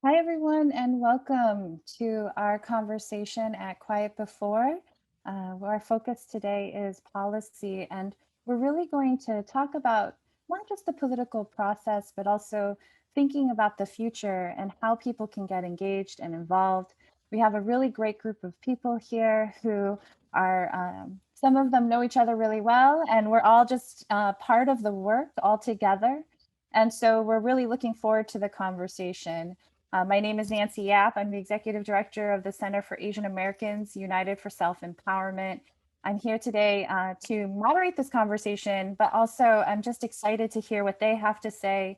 Hi, everyone, and welcome to our conversation at Quiet Before. Our focus today is policy, and we're really going to talk about not just the political process, but also thinking about the future and how people can get engaged and involved. We have a really great group of people here who are, some of them know each other really well, and we're all just part of the work all together. And so we're really looking forward to the conversation. My name is Nancy Yap. I'm the Executive Director of the Center for Asian Americans United for Self-Empowerment. I'm here today to moderate this conversation, but also I'm just excited to hear what they have to say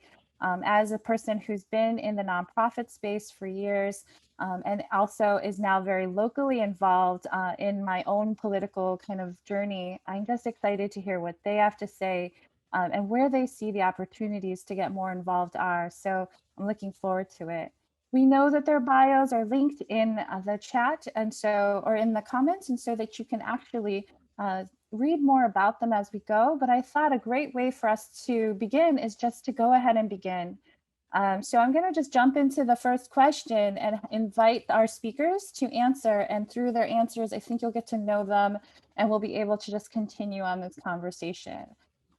as a person who's been in the nonprofit space for years and also is now very locally involved in my own political kind of journey. I'm just excited to hear what they have to say and where they see the opportunities to get more involved are. So I'm looking forward to it. We know that their bios are linked in the chat and so, or in the comments, and so that you can actually read more about them as we go. But I thought a great way for us to begin is just to go ahead and begin. So I'm going to just jump into the first question and invite our speakers to answer. And through their answers, I think you'll get to know them and we'll be able to just continue on this conversation.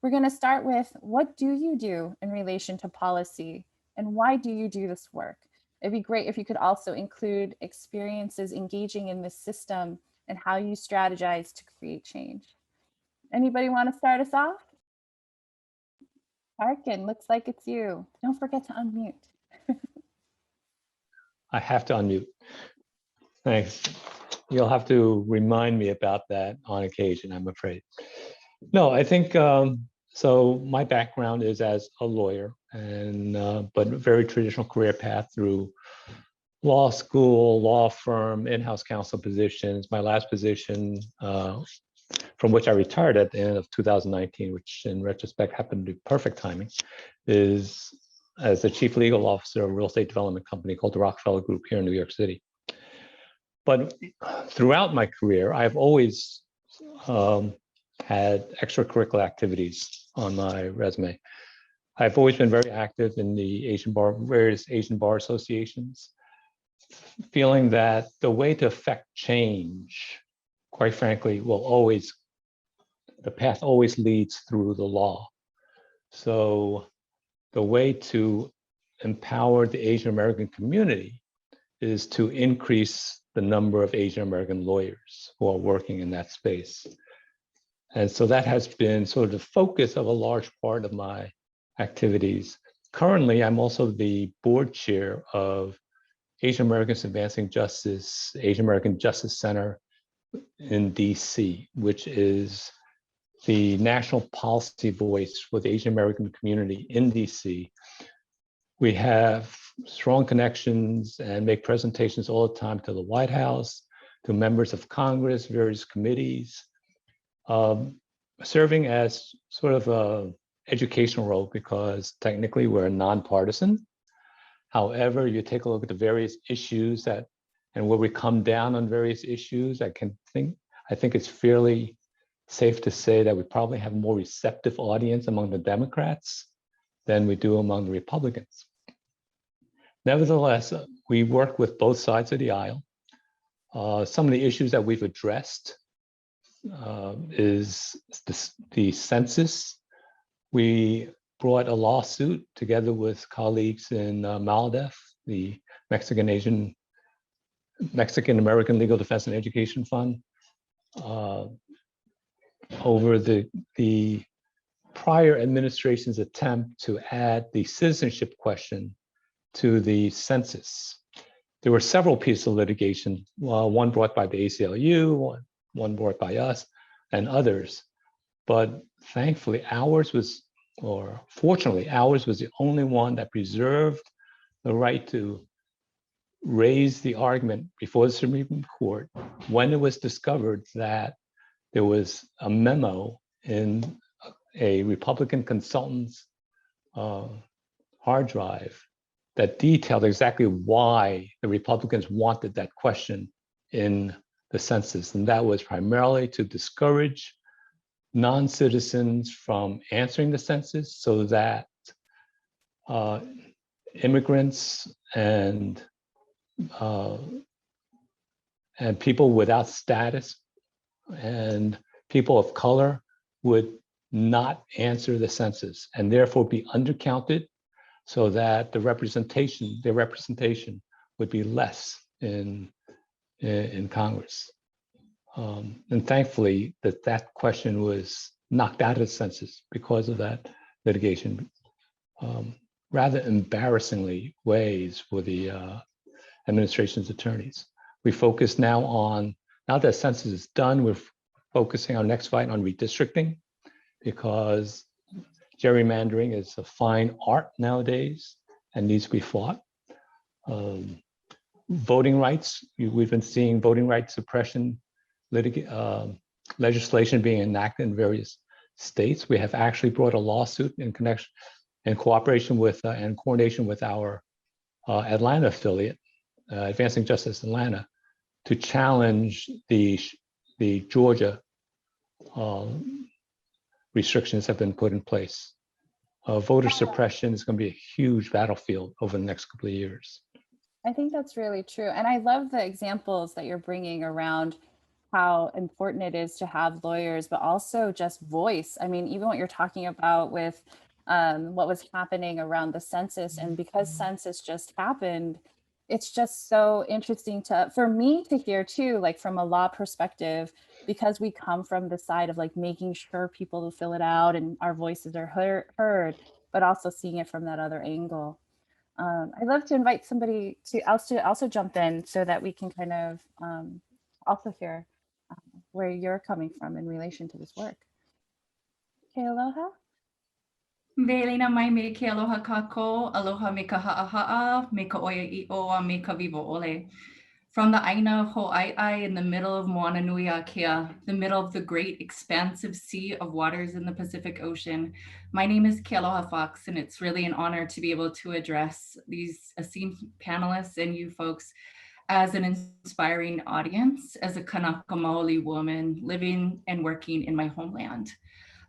We're going to start with, what do you do in relation to policy? And why do you do this work? It'd be great if you could also include experiences engaging in this system and how you strategize to create change. Anybody want to start us off? Parkin, looks like it's you. Don't forget to unmute. I have to unmute. Thanks. You'll have to remind me about that on occasion, I'm afraid. No, I think, so my background is as a lawyer, and but a very traditional career path through law school, law firm, in-house counsel positions. My last position, from which I retired at the end of 2019, which in retrospect happened to be perfect timing, is as the chief legal officer of a real estate development company called the Rockefeller Group here in New York City. But throughout my career, I've always had extracurricular activities on my resume. I've always been very active in the various Asian bar associations, feeling that the way to affect change, quite frankly, the path always leads through the law. So the way to empower the Asian American community is to increase the number of Asian American lawyers who are working in that space. And so that has been sort of the focus of a large part of my activities. Currently, I'm also the board chair of Asian Americans Advancing Justice, Asian American Justice Center in DC, which is the national policy voice for the Asian American community in DC. We have strong connections and make presentations all the time to the White House, to members of Congress, various committees, serving as sort of a educational role because technically we're nonpartisan. However, you take a look at the various issues and where we come down on various issues, I think it's fairly safe to say that we probably have a more receptive audience among the Democrats than we do among the Republicans. Nevertheless, we work with both sides of the aisle. Some of the issues that we've addressed is the census. We brought a lawsuit together with colleagues in MALDEF, the Mexican American Legal Defense and Education Fund, over the prior administration's attempt to add the citizenship question to the census. There were several pieces of litigation, one brought by the ACLU, one brought by us, and others. But thankfully, fortunately, ours was the only one that preserved the right to raise the argument before the Supreme Court when it was discovered that there was a memo in a Republican consultant's hard drive that detailed exactly why the Republicans wanted that question in the census. And that was primarily to discourage non-citizens from answering the census so that immigrants and people without status and people of color would not answer the census and therefore be undercounted, so that their representation would be less in Congress. And thankfully, that question was knocked out of the census because of that litigation. Rather embarrassingly ways for the administration's attorneys. We focus now that census is done, we're focusing our next fight on redistricting, because gerrymandering is a fine art nowadays and needs to be fought. Voting rights, we've been seeing voting rights suppression legislation being enacted in various states. We have actually brought a lawsuit in cooperation with and coordination with our Atlanta affiliate, Advancing Justice Atlanta, to challenge the Georgia restrictions have been put in place. Voter suppression is going to be a huge battlefield over the next couple of years. I think that's really true. And I love the examples that you're bringing around how important it is to have lawyers, but also just voice. I mean, even what you're talking about with what was happening around the census, and because census just happened, it's just so interesting for me to hear too, like from a law perspective, because we come from the side of like making sure people who fill it out and our voices are heard, but also seeing it from that other angle. I'd love to invite somebody else to also jump in so that we can kind of also hear where you're coming from in relation to this work. Kealoha? Velena mai me ke aloha kako, aloha me ka ha'aha'a, me ka oia i'oa, me ka vivo ole. From the Aina Ho'ai'ai in the middle of Moana Nui Akea, the middle of the great expansive sea of waters in the Pacific Ocean, my name is Kealoha Fox, and it's really an honor to be able to address these esteemed panelists and you folks as an inspiring audience, as a Kanaka Maoli woman living and working in my homeland.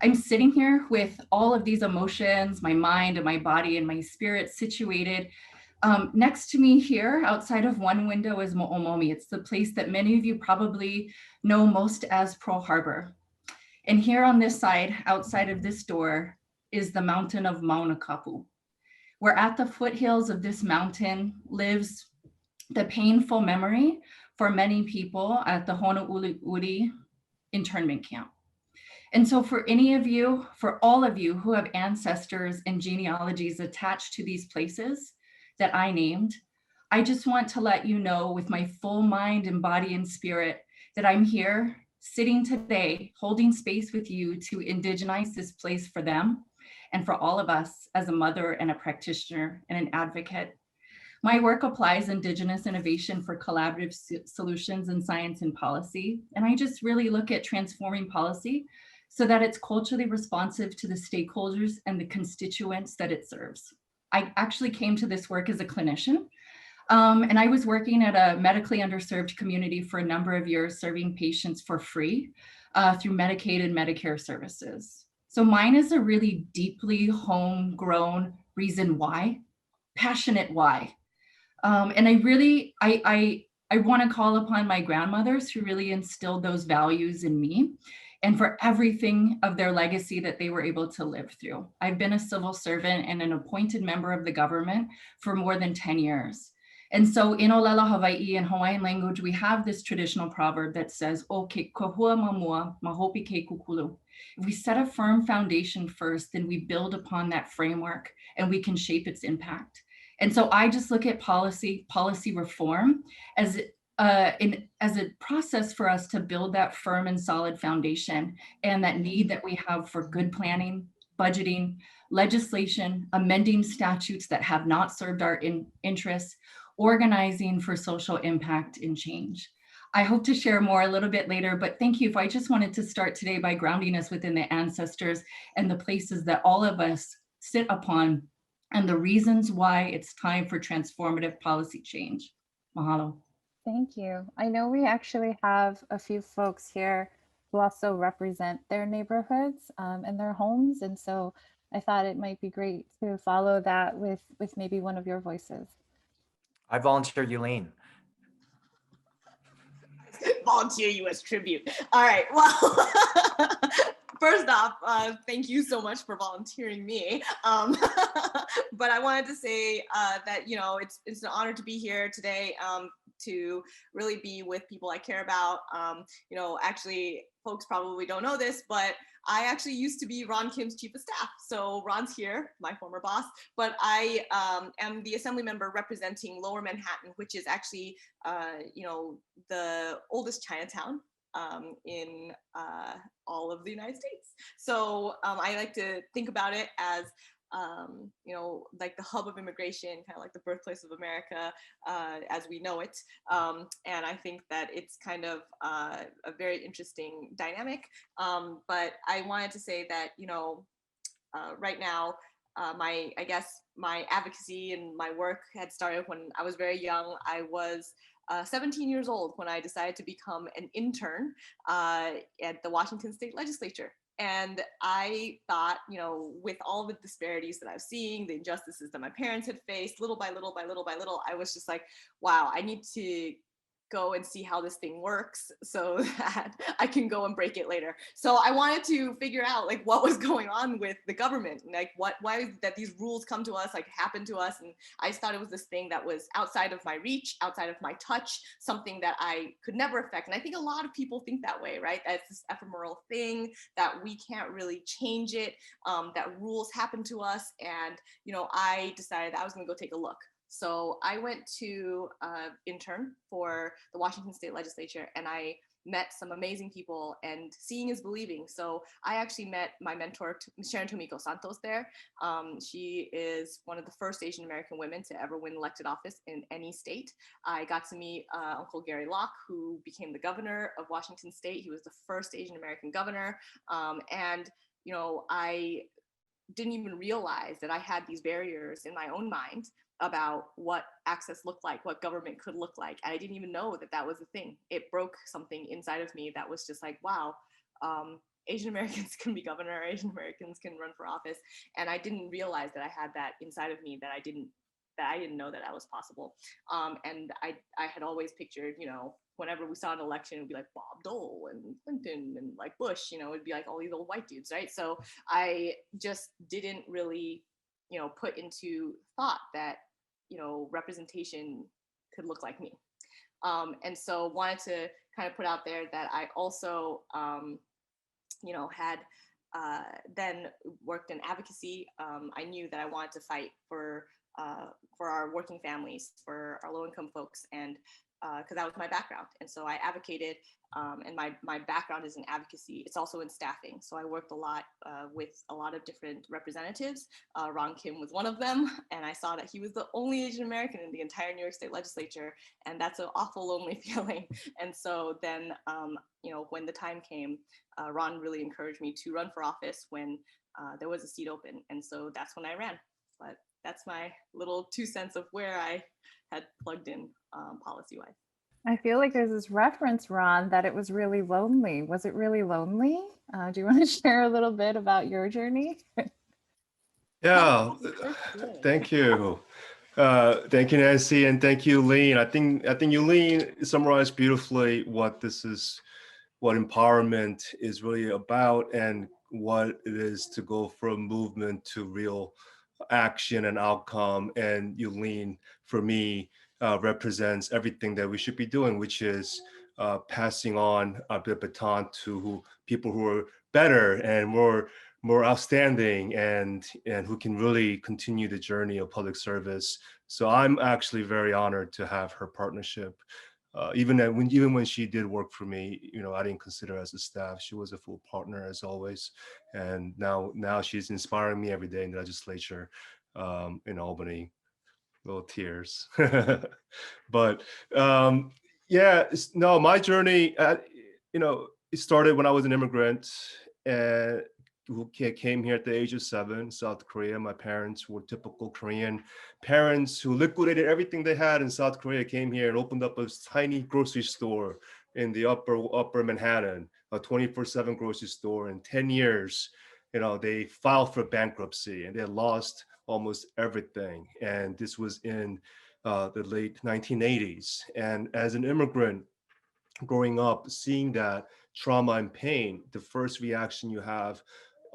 I'm sitting here with all of these emotions, my mind and my body and my spirit situated. Next to me here, outside of one window, is Mo'omomi. It's the place that many of you probably know most as Pearl Harbor. And here on this side, outside of this door, is the mountain of Mauna Kapu, where at the foothills of this mountain lives the painful memory for many people at the Honouliuli internment camp. And so for any of you, for all of you who have ancestors and genealogies attached to these places that I named, I just want to let you know with my full mind and body and spirit that I'm here sitting today, holding space with you to indigenize this place for them and for all of us as a mother and a practitioner and an advocate. My work applies Indigenous innovation for collaborative solutions in science and policy. And I just really look at transforming policy so that it's culturally responsive to the stakeholders and the constituents that it serves. I actually came to this work as a clinician, and I was working at a medically underserved community for a number of years, serving patients for free through Medicaid and Medicare services. So mine is a really deeply homegrown reason why, passionate why. And I want to call upon my grandmothers who really instilled those values in me, and for everything of their legacy that they were able to live through. I've been a civil servant and an appointed member of the government for more than 10 years. And so in Olela Hawaii and Hawaiian language, we have this traditional proverb that says, "O ke kohua mamua, mahopi ke kukulu." If we set a firm foundation first, then we build upon that framework and we can shape its impact. And so I just look at policy reform as a process for us to build that firm and solid foundation, and that need that we have for good planning, budgeting, legislation, amending statutes that have not served our interests, organizing for social impact and change. I hope to share more a little bit later, but thank you. I just wanted to start today by grounding us within the ancestors and the places that all of us sit upon, and the reasons why it's time for transformative policy change. Mahalo. Thank you. I know we actually have a few folks here who also represent their neighborhoods and their homes. And so I thought it might be great to follow that with maybe one of your voices. I volunteer Yulene. Volunteer you as tribute. All right, well, first off, thank you so much for volunteering me. But I wanted to say that, you know, it's an honor to be here today, to really be with people I care about. You know, actually, folks probably don't know this, but I actually used to be Ron Kim's chief of staff. So Ron's here, my former boss, but I am the assembly member representing Lower Manhattan, which is actually, you know, the oldest Chinatown in all of the United States. So I like to think about it as, you know, like the hub of immigration, kind of like the birthplace of America as we know it. And I think that it's kind of a very interesting dynamic. But I wanted to say that, you know, right now, I guess my advocacy and my work had started when I was very young. I was 17 years old when I decided to become an intern at the Washington State Legislature. And I thought, you know, with all the disparities that I was seeing, the injustices that my parents had faced, little by little by little by little, I was just like, wow, I need to go and see how this thing works so that I can go and break it later. So I wanted to figure out like what was going on with the government, like why that these rules come to us, like happen to us. And I just thought it was this thing that was outside of my reach, outside of my touch, something that I could never affect. And I think a lot of people think that way, right? That it's this ephemeral thing, that we can't really change it, that rules happen to us. And, you know, I decided that I was gonna go take a look. So I went to intern for the Washington State Legislature, and I met some amazing people, and seeing is believing. So I actually met my mentor, Sharon Tomiko Santos, there. She is one of the first Asian American women to ever win elected office in any state. I got to meet Uncle Gary Locke, who became the governor of Washington State. He was the first Asian American governor. And, you know, I didn't even realize that I had these barriers in my own mind about what access looked like, what government could look like. And I didn't even know that that was a thing. It broke something inside of me that was just like, wow, Asian Americans can be governor, Asian Americans can run for office. And I didn't realize that I had that inside of me, that I didn't know that was possible. And I had always pictured, you know, whenever we saw an election, it would be like Bob Dole and Clinton and like Bush, you know, it'd be like all these old white dudes, right? So I just didn't really, you know, put into thought that, you know, representation could look like me. And so wanted to kind of put out there that I also, you know, had then worked in advocacy. I knew that I wanted to fight for our working families, for our low-income folks, and because that was my background. And so I advocated, and my background is in advocacy. It's also in staffing. So I worked a lot with a lot of different representatives. Ron Kim was one of them. And I saw that he was the only Asian American in the entire New York State Legislature. And that's an awful lonely feeling. And so then, you know, when the time came, Ron really encouraged me to run for office when there was a seat open. And so that's when I ran. But that's my little 2 cents of where I had plugged in policy-wise. I feel like there's this reference, Ron, that it was really lonely. Was it really lonely? Do you want to share a little bit about your journey? Yeah, thank you. Thank you, Nancy, and thank you, Lean. I think you, Lean, summarized beautifully what empowerment is really about, and what it is to go from movement to real action and outcome. And Yulene, for me, represents everything that we should be doing, which is passing on the baton to people who are better and more outstanding, and who can really continue the journey of public service. So I'm actually very honored to have her partnership. Even when she did work for me, you know, I didn't consider her as a staff. She was a full partner as always. And now she's inspiring me every day in the legislature in Albany. Little tears. But yeah, no, my journey, you know, it started when I was an immigrant and who came here at the age of 7, South Korea. My parents were typical Korean parents who liquidated everything they had in South Korea, came here and opened up a tiny grocery store in the upper Manhattan, a 24/7 grocery store. In 10 years, they filed for bankruptcy and they lost almost everything. And this was in the late 1980s. And as an immigrant growing up, seeing that trauma and pain, the first reaction you have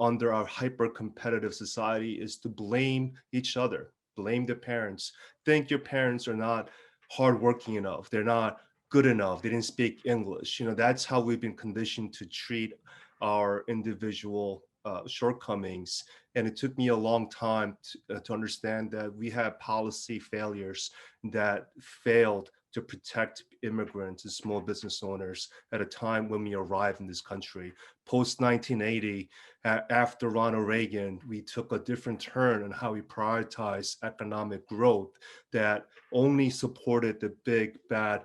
under our hyper competitive society is to blame each other, blame the parents, think your parents are not hardworking enough, they're not good enough, they didn't speak English. That's how we've been conditioned to treat our individual shortcomings. And it took me a long time to understand that we have policy failures that failed to protect immigrants and small business owners at a time when we arrived in this country. Post 1980, after Ronald Reagan, we took a different turn on how we prioritize economic growth that only supported the big, bad,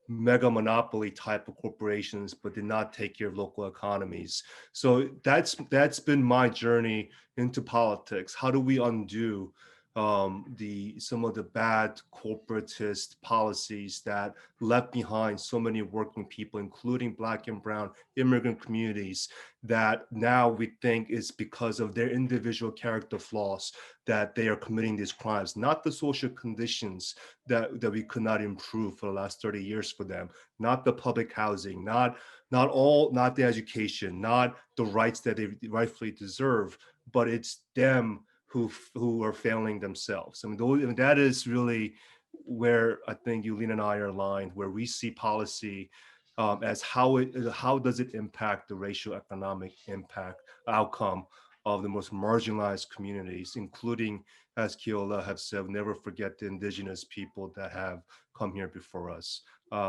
mega monopoly type of corporations, but did not take care of local economies. So that's been my journey into politics. How do we undo some of the bad corporatist policies that left behind so many working people, including Black and brown immigrant communities, that now we think is because of their individual character flaws that they are committing these crimes, not the social conditions that we could not improve for the last 30 years for them, not the public housing, not the education, not the rights that they rightfully deserve, but it's them who are failing themselves. I mean, that is really where I think Yulin and I are aligned, where we see policy as how does it impact the racial economic impact outcome of the most marginalized communities, including, as Kealoha have said, never forget the indigenous people that have come here before us.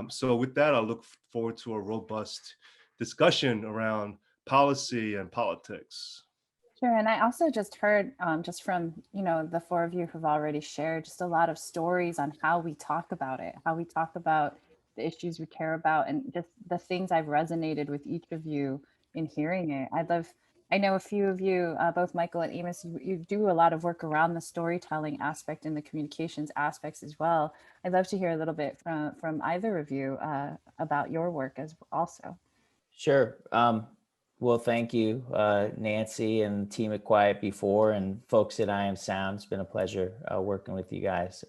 So with that, I look forward to a robust discussion around policy and politics. Sure, and I also just heard just from the four of you who've already shared just a lot of stories on how we talk about it, how we talk about the issues we care about, and just the things I've resonated with each of you in hearing it. I know a few of you, both Michael and Amos, you do a lot of work around the storytelling aspect and the communications aspects as well. I'd love to hear a little bit from either of you about your work as also. Sure. Well, thank you, Nancy and team at Quiet Before and folks at I Am Sound. It's been a pleasure working with you guys.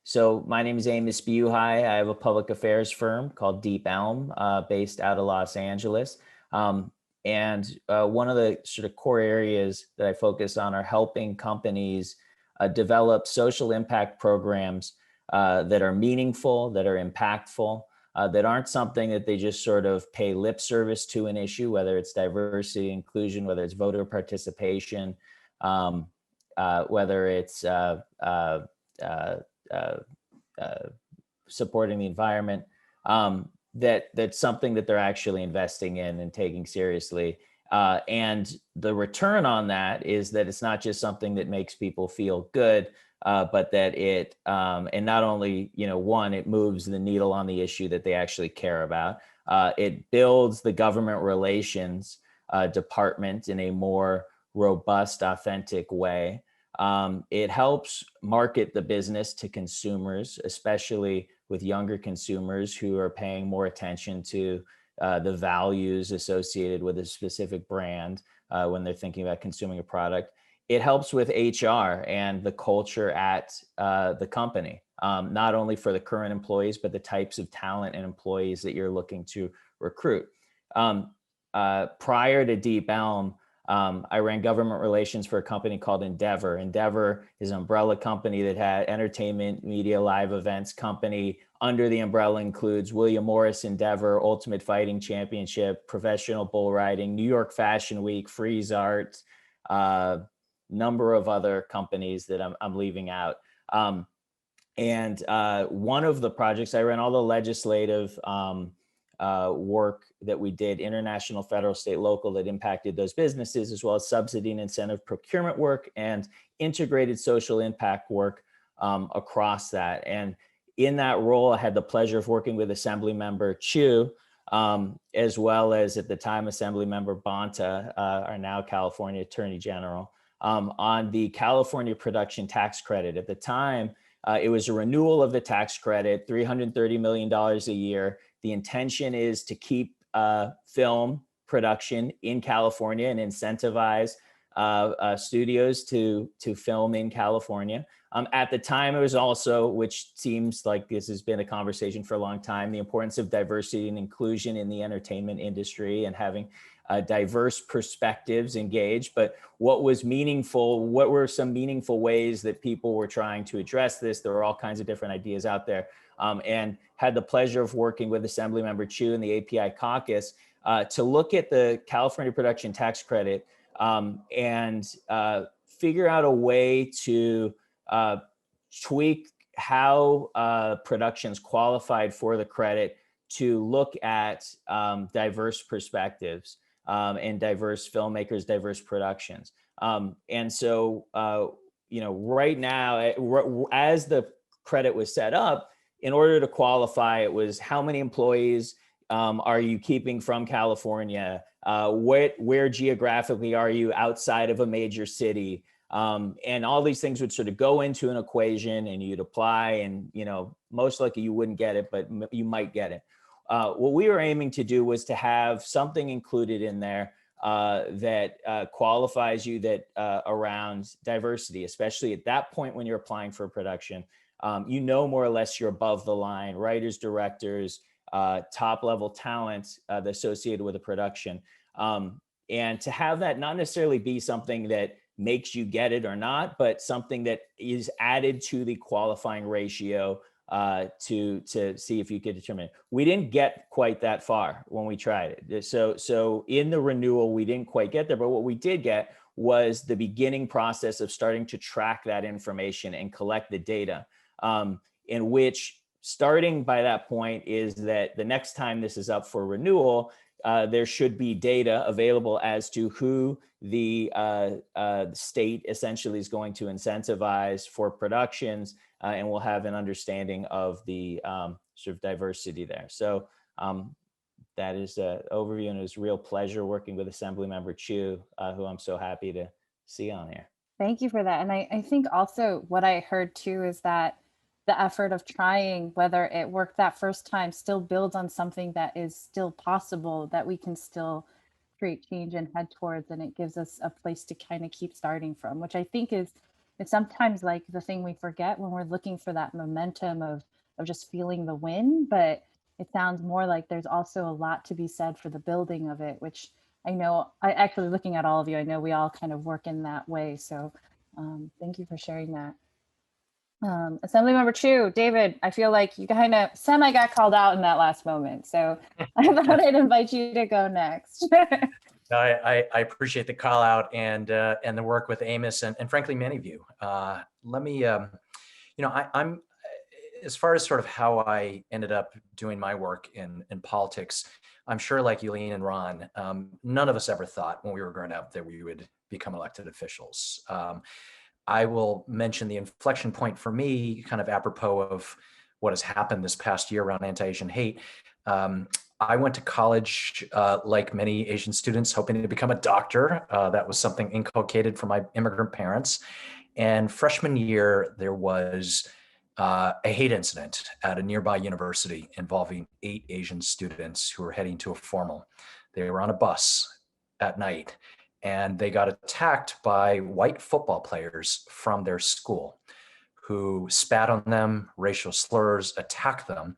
So my name is Amos Buhai. I have a public affairs firm called Deep Elm based out of Los Angeles. And one of the sort of core areas that I focus on are helping companies develop social impact programs that are meaningful, that are impactful, that aren't something that they just sort of pay lip service to an issue, whether it's diversity, inclusion, whether it's voter participation, whether it's supporting the environment, that's something that they're actually investing in and taking seriously. And the return on that is that it's not just something that makes people feel good, but that it, and not only, one, it moves the needle on the issue that they actually care about. It builds the government relations department in a more robust, authentic way. It helps market the business to consumers, especially with younger consumers who are paying more attention to the values associated with a specific brand when they're thinking about consuming a product. It helps with HR and the culture at the company, not only for the current employees, but the types of talent and employees that you're looking to recruit. Prior to Deep Elm, I ran government relations for a company called Endeavor. Endeavor is an umbrella company that had entertainment, media, live events company. Under the umbrella includes William Morris Endeavor, Ultimate Fighting Championship, Professional Bull Riding, New York Fashion Week, Frieze Art, number of other companies that I'm leaving out. And one of the projects, I ran all the legislative work that we did, international, federal, state, local, that impacted those businesses, as well as subsidy and incentive procurement work and integrated social impact work across that. And in that role, I had the pleasure of working with Assembly Member Chiu, as well as at the time Assembly Member Bonta, our now California Attorney General, on the California production tax credit. At the time, it was a renewal of the tax credit, $330 million a year. The intention is to keep film production in California and incentivize studios to film in California. At the time, it was also, which seems like this has been a conversation for a long time, the importance of diversity and inclusion in the entertainment industry and having diverse perspectives engaged. But what was meaningful, what were some meaningful ways that people were trying to address this? There were all kinds of different ideas out there, and had the pleasure of working with Assemblymember Chiu and the API caucus to look at the California Production Tax Credit and figure out a way to tweak how productions qualified for the credit to look at diverse perspectives and diverse filmmakers, diverse productions. And so, right now, as the credit was set up, in order to qualify, it was how many employees are you keeping from California? Where geographically are you outside of a major city? And all these things would sort of go into an equation and you'd apply, and most likely you wouldn't get it, but you might get it. What we were aiming to do was to have something included in there that qualifies you around diversity, especially at that point when you're applying for a production. More or less you're above the line, writers, directors, top level talent associated with a production. And to have that not necessarily be something that makes you get it or not, but something that is added to the qualifying ratio to see if you could determine it. We didn't get quite that far when we tried it. So in the renewal, we didn't quite get there, but what we did get was the beginning process of starting to track that information and collect the data, in which starting by that point is that the next time this is up for renewal, there should be data available as to who the state essentially is going to incentivize for productions, and we'll have an understanding of the sort of diversity there. So that is an overview, and it was a real pleasure working with Assemblymember Chiu, who I'm so happy to see on here. Thank you for that. And I think also what I heard too is that the effort of trying, whether it worked that first time, still builds on something that is still possible, that we can still create change and head towards, and it gives us a place to kind of keep starting from, which I think is sometimes like the thing we forget when we're looking for that momentum of just feeling the win. But it sounds more like there's also a lot to be said for the building of it, which I know, I actually looking at all of you, I know we all kind of work in that way. So thank you for sharing that. Assemblymember Chiu, David, I feel like you kind of semi got called out in that last moment. So I thought I'd invite you to go next. I appreciate the call out and the work with Amos and frankly, many of you. Let me, I'm, as far as sort of how I ended up doing my work in politics, I'm sure like Yulene and Ron, none of us ever thought when we were growing up that we would become elected officials. I will mention the inflection point for me, kind of apropos of what has happened this past year around anti-Asian hate. I went to college, like many Asian students, hoping to become a doctor. That was something inculcated from my immigrant parents. And freshman year, there was a hate incident at a nearby university involving 8 Asian students who were heading to a formal. They were on a bus at night, and they got attacked by white football players from their school who spat on them, racial slurs, attacked them.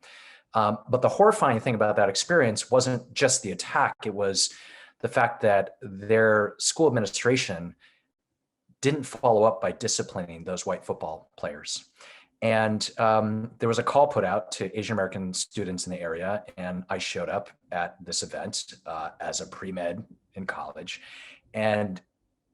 But the horrifying thing about that experience wasn't just the attack, it was the fact that their school administration didn't follow up by disciplining those white football players. And there was a call put out to Asian American students in the area, and I showed up at this event as a pre-med in college. And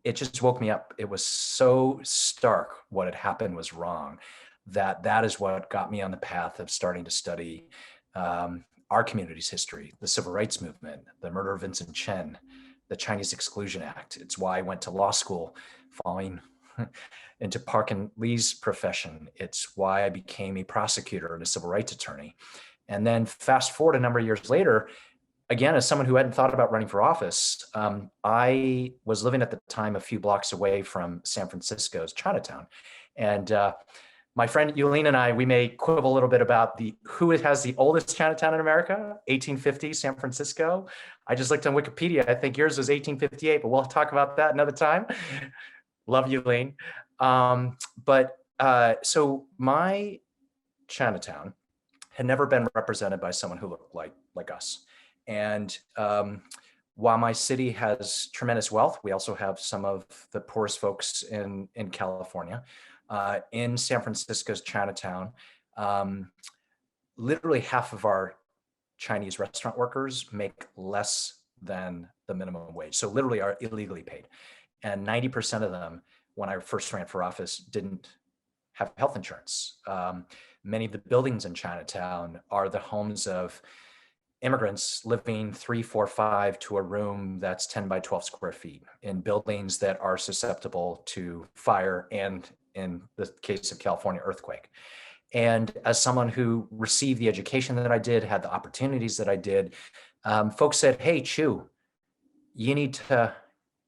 it just woke me up. It was so stark what had happened was wrong, that is what got me on the path of starting to study our community's history, the Civil Rights Movement, the murder of Vincent Chen, the Chinese Exclusion Act. It's why I went to law school following into Parkin Lee's profession. It's why I became a prosecutor and a civil rights attorney. And then fast forward a number of years later, again, as someone who hadn't thought about running for office, I was living at the time a few blocks away from San Francisco's Chinatown. And My friend Yulene and I, we may quibble a little bit about who has the oldest Chinatown in America, 1850, San Francisco. I just looked on Wikipedia. I think yours was 1858, but we'll talk about that another time. Love Yulene. So my Chinatown had never been represented by someone who looked like us. And while my city has tremendous wealth, we also have some of the poorest folks in California. In San Francisco's Chinatown, literally half of our Chinese restaurant workers make less than the minimum wage. So literally are illegally paid. And 90% of them, when I first ran for office, didn't have health insurance. Many of the buildings in Chinatown are the homes of immigrants living 3, 4, 5 to a room that's 10 by 12 square feet in buildings that are susceptible to fire and, in the case of California, earthquake. And as someone who received the education that I did, had the opportunities that I did, folks said, "Hey, Chiu, you need to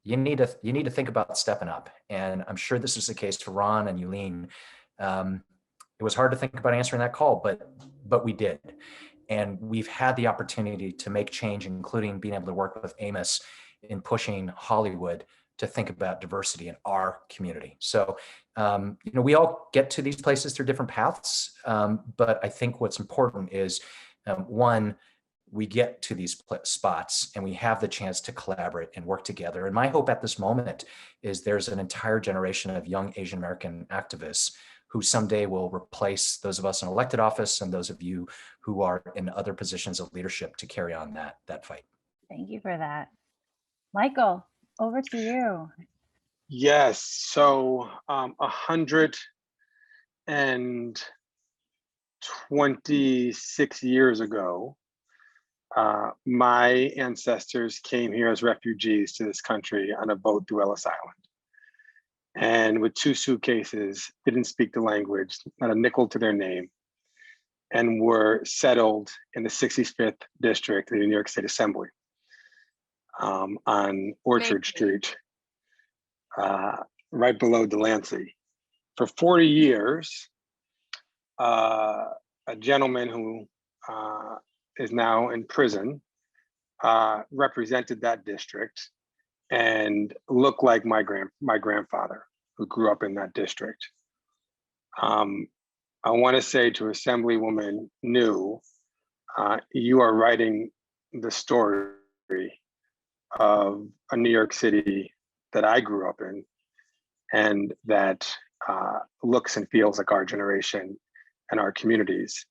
think about stepping up." And I'm sure this is the case for Ron and Yulene. It was hard to think about answering that call, but we did. And we've had the opportunity to make change, including being able to work with Amos in pushing Hollywood to think about diversity in our community. So, we all get to these places through different paths, but I think what's important is, one, we get to these spots and we have the chance to collaborate and work together. And my hope at this moment is there's an entire generation of young Asian American activists who someday will replace those of us in elected office and those of you who are in other positions of leadership to carry on that fight. Thank you for that. Michael, over to you. Yes, so 126 years ago, my ancestors came here as refugees to this country on a boat through Ellis Island. And with 2 suitcases, didn't speak the language, not a nickel to their name, and were settled in the 65th district of the New York State Assembly on Orchard Street, right below Delancey. For 40 years, a gentleman who is now in prison represented that district and looked like my grandfather, who grew up in that district. I want to say to Assemblywoman New, you are writing the story of a New York City that I grew up in, and that looks and feels like our generation and our communities.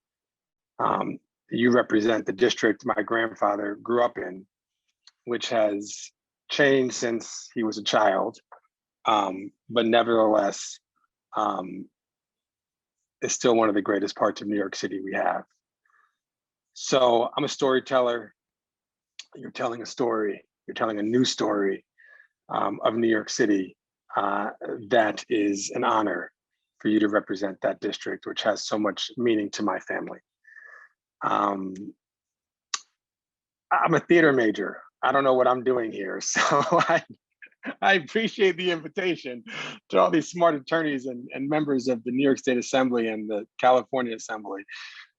You represent the district my grandfather grew up in, which has changed since he was a child, but nevertheless, is still one of the greatest parts of New York City we have. So I'm a storyteller. You're telling a story. You're telling a new story of New York City. That is an honor for you to represent that district, which has so much meaning to my family. I'm a theater major. I don't know what I'm doing here. So I appreciate the invitation to all these smart attorneys and members of the New York State Assembly and the California Assembly.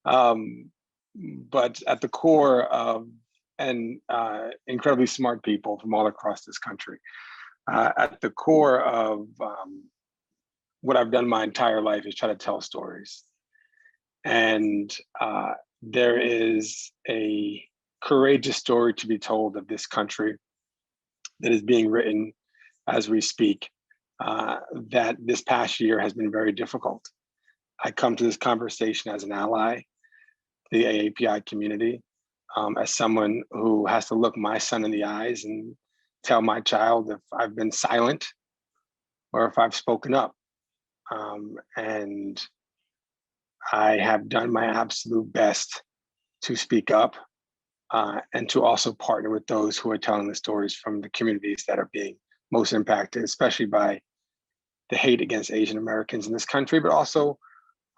But at the core of, and incredibly smart people from all across this country, at the core of what I've done my entire life is try to tell stories. And there is a courageous story to be told of this country that is being written as we speak, that this past year has been very difficult. I come to this conversation as an ally, the AAPI community, as someone who has to look my son in the eyes and tell my child if I've been silent or if I've spoken up. And I have done my absolute best to speak up and to also partner with those who are telling the stories from the communities that are being most impacted, especially by the hate against Asian Americans in this country, but also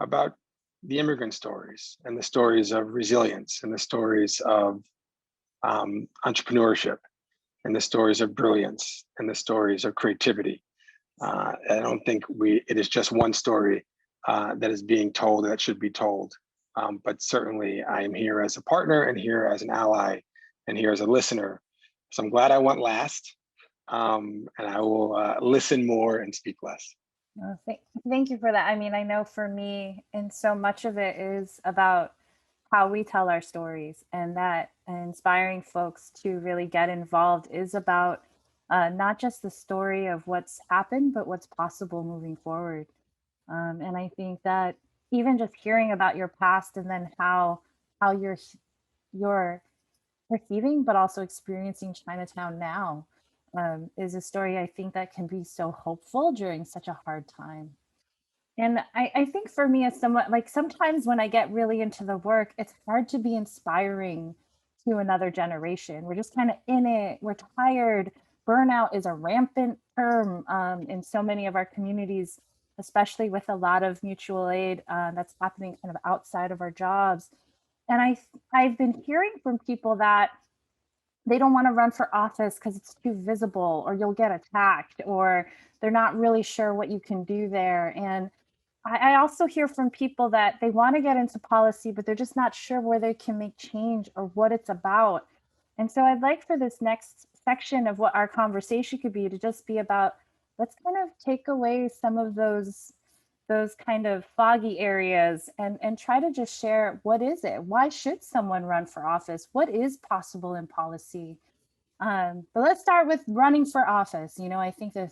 about the immigrant stories and the stories of resilience and the stories of entrepreneurship and the stories of brilliance and the stories of creativity. I don't think it is just one story that is being told that should be told. But certainly I am here as a partner and here as an ally and here as a listener. So I'm glad I went last, and I will listen more and speak less. Thank you for that. I mean, I know for me, and so much of it is about how we tell our stories, and that inspiring folks to really get involved is about not just the story of what's happened, but what's possible moving forward. And I think that even just hearing about your past and then how you're perceiving, but also experiencing Chinatown now, is a story I think that can be so hopeful during such a hard time. And I think for me, as somewhat like sometimes when I get really into the work, it's hard to be inspiring to another generation. We're just kind of in it. We're tired. Burnout is a rampant term in so many of our communities, especially with a lot of mutual aid that's happening kind of outside of our jobs. And I've been hearing from people that they don't want to run for office because it's too visible, or you'll get attacked, or they're not really sure what you can do there. And I also hear from people that they want to get into policy, but they're just not sure where they can make change or what it's about. And so I'd like for this next section of what our conversation could be to just be about, let's kind of take away some of those kind of foggy areas and try to just share, what is it? Why should someone run for office? What is possible in policy? But let's start with running for office. You know, I think that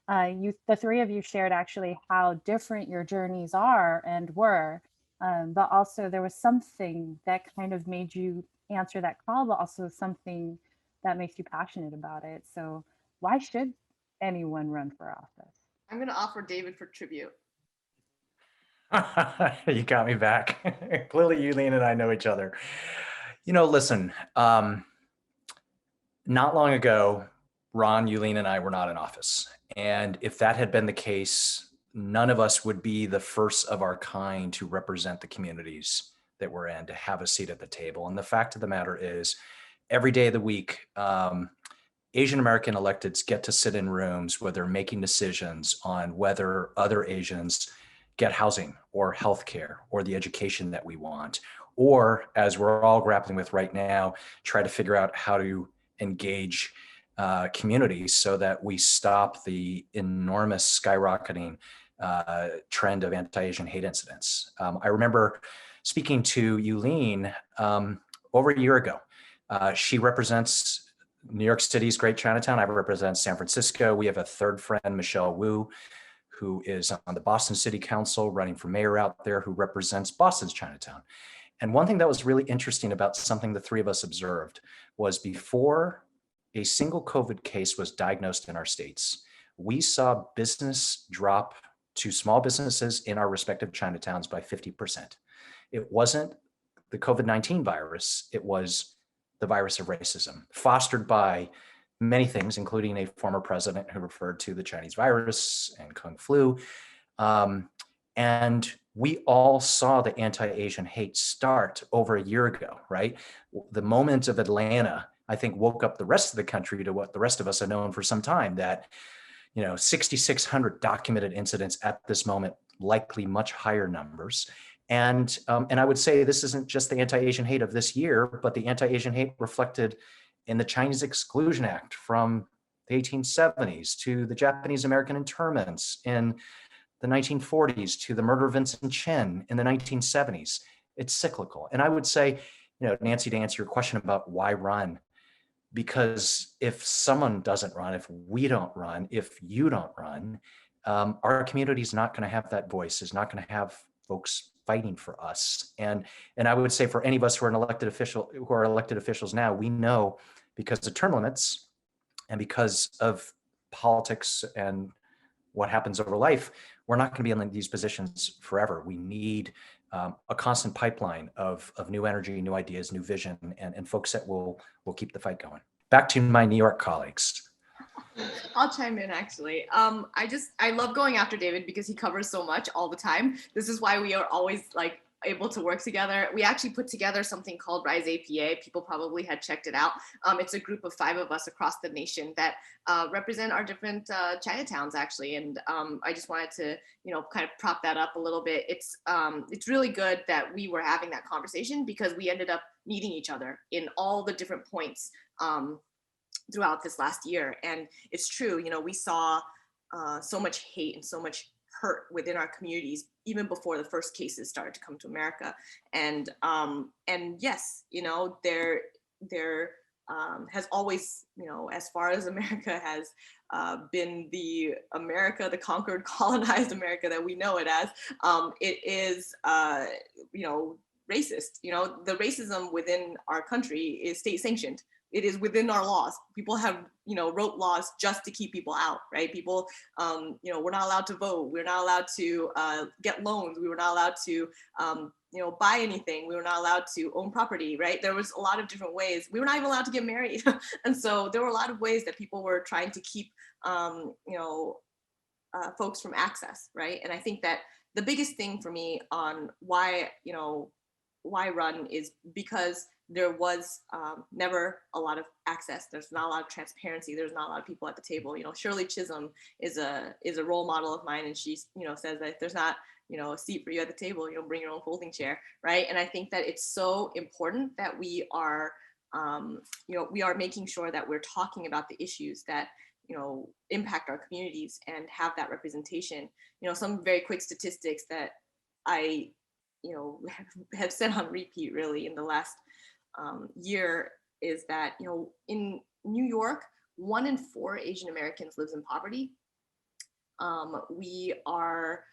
the three of you shared actually how different your journeys are and were, but also there was something that kind of made you answer that call, but also something that makes you passionate about it. So why should anyone run for office? I'm going to offer David for tribute. You got me back. Clearly, Yulene and I know each other. You know, listen, not long ago, Ron, Yulene, and I were not in office. And if that had been the case, none of us would be the first of our kind to represent the communities that we're in, to have a seat at the table. And the fact of the matter is, every day of the week, Asian American electeds get to sit in rooms where they're making decisions on whether other Asians get housing or healthcare or the education that we want, or, as we're all grappling with right now, try to figure out how to engage communities so that we stop the enormous skyrocketing trend of anti-Asian hate incidents. I remember speaking to Yulene over a year ago. She represents New York City's Great Chinatown. I represent San Francisco. We have a third friend, Michelle Wu, who is on the Boston City Council, running for mayor out there, who represents Boston's Chinatown. And one thing that was really interesting about something the three of us observed was, before a single COVID case was diagnosed in our states, we saw business drop to small businesses in our respective Chinatowns by 50%. It wasn't the COVID-19 virus, it was the virus of racism, fostered by many things, including a former president who referred to the Chinese virus and Kung flu. And we all saw the anti-Asian hate start over a year ago, right? The moment of Atlanta, I think, woke up the rest of the country to what the rest of us have known for some time, that 6,600 documented incidents at this moment, likely much higher numbers. And I would say this isn't just the anti-Asian hate of this year, but the anti-Asian hate reflected in the Chinese Exclusion Act from the 1870s, to the Japanese American internments in the 1940s, to the murder of Vincent Chin in the 1970s. It's cyclical. And I would say, Nancy, to answer your question about why run, because if someone doesn't run, if we don't run, if you don't run, our community is not going to have that voice, is not going to have folks fighting for us. And I would say, for any of us who are elected officials now, we know, because of term limits and because of politics and what happens over life, we're not going to be in these positions forever. We need a constant pipeline of new energy, new ideas, new vision, and folks that will keep the fight going. Back to my New York colleagues. I'll chime in, actually. I love going after David because he covers so much all the time. This is why we are always able to work together. We actually put together something called Rise APA. People probably had checked it out. It's a group of 5 of us across the nation that represent our different Chinatowns, actually. And I just wanted to, kind of prop that up a little bit. It's really good that we were having that conversation, because we ended up meeting each other in all the different points throughout this last year. And it's true, we saw so much hate and so much hurt within our communities even before the first cases started to come to America. And yes, there has always, as far as America has been the conquered, colonized America that we know it as, it is racist. The racism within our country is state sanctioned. It is within our laws. People have, wrote laws just to keep people out, right? People, we're not allowed to vote. We're not allowed to get loans. We were not allowed to, buy anything. We were not allowed to own property, right? There was a lot of different ways. We were not even allowed to get married. And so there were a lot of ways that people were trying to keep, folks from access, right? And I think that the biggest thing for me on why run is because there was never a lot of access. There's not a lot of transparency. There's not a lot of people at the table. Shirley Chisholm is a role model of mine, and she says that if there's not a seat for you at the table, bring your own folding chair, right? And I think that it's so important that we are making sure that we're talking about the issues that impact our communities and have that representation. Some very quick statistics that I have said on repeat really in the last year is that in New York, 1 in 4 Asian Americans lives in poverty. We are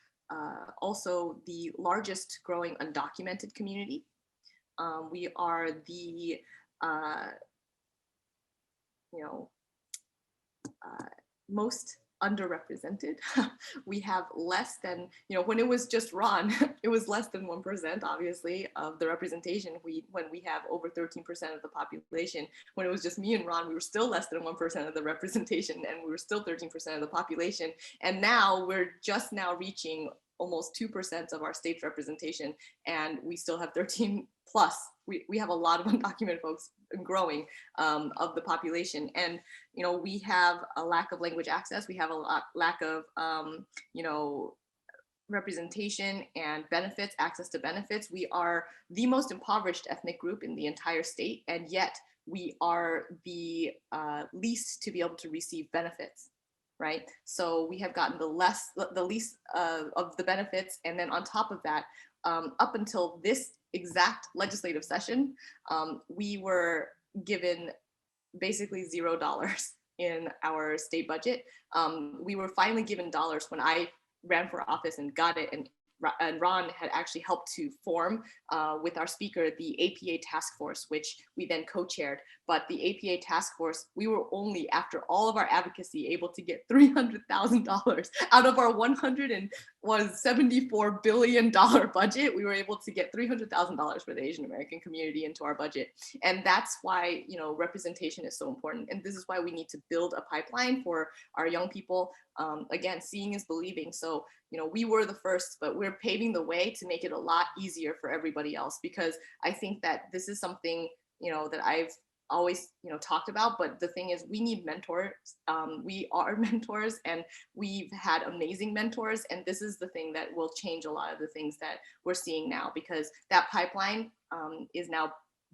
also the largest growing undocumented community. We are the most underrepresented. We have less than, when it was just Ron, it was less than 1%, obviously, of the representation. When we have over 13% of the population. When it was just me and Ron, we were still less than 1% of the representation, and we were still 13% of the population. And now we're just now reaching almost 2% of our state's representation, and we still have 13 plus. We have a lot of undocumented folks growing of the population. And, we have a lack of language access. We have a lack of, representation and benefits, access to benefits. We are the most impoverished ethnic group in the entire state, and yet we are the least to be able to receive benefits, right? So we have gotten the least of the benefits. And then on top of that, up until this exact legislative session, we were given basically $0 in our state budget. We were finally given dollars when I ran for office and got it, and Ron had actually helped to form with our speaker the APA task force, which we then co-chaired. But the APA task force, we were only, after all of our advocacy, able to get $300,000 out of our $174 billion budget. We were able to get $300,000 for the Asian American community into our budget. And that's why, representation is so important. And this is why we need to build a pipeline for our young people. Again, seeing is believing. So, we were the first, but we're paving the way to make it a lot easier for everybody else, because I think that this is something, that I've always, talked about. But the thing is, we need mentors. We are mentors, and we've had amazing mentors. And this is the thing that will change a lot of the things that we're seeing now, because that pipeline is now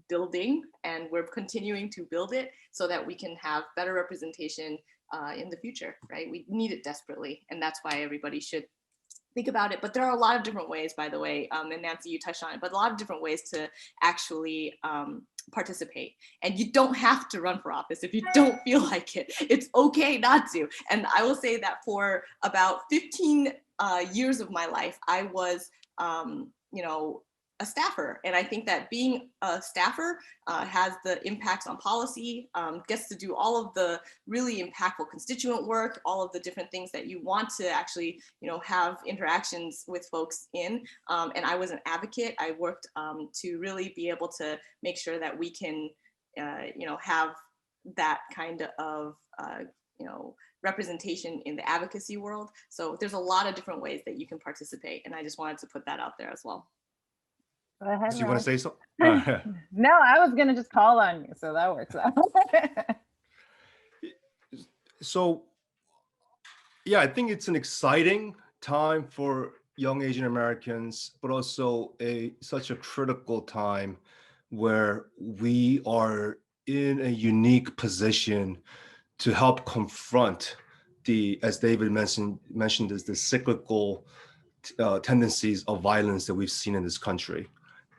building, and we're continuing to build it so that we can have better representation in the future, right? We need it desperately. And that's why everybody should think about it. But there are a lot of different ways, by the way, and Nancy, you touched on it, but a lot of different ways to actually participate. And you don't have to run for office if you don't feel like it. It's okay not to. And I will say that for about 15 years of my life, I was, a staffer. And I think that being a staffer has the impacts on policy, gets to do all of the really impactful constituent work, all of the different things that you want to actually, have interactions with folks in. And I was an advocate. I worked to really be able to make sure that we can, have that kind of, representation in the advocacy world. So there's a lot of different ways that you can participate. And I just wanted to put that out there as well. Go ahead, Do you want to say so? No, I was gonna just call on you, so that works out. So, yeah, I think it's an exciting time for young Asian Americans, but also such a critical time where we are in a unique position to help confront as David mentioned, is the cyclical tendencies of violence that we've seen in this country.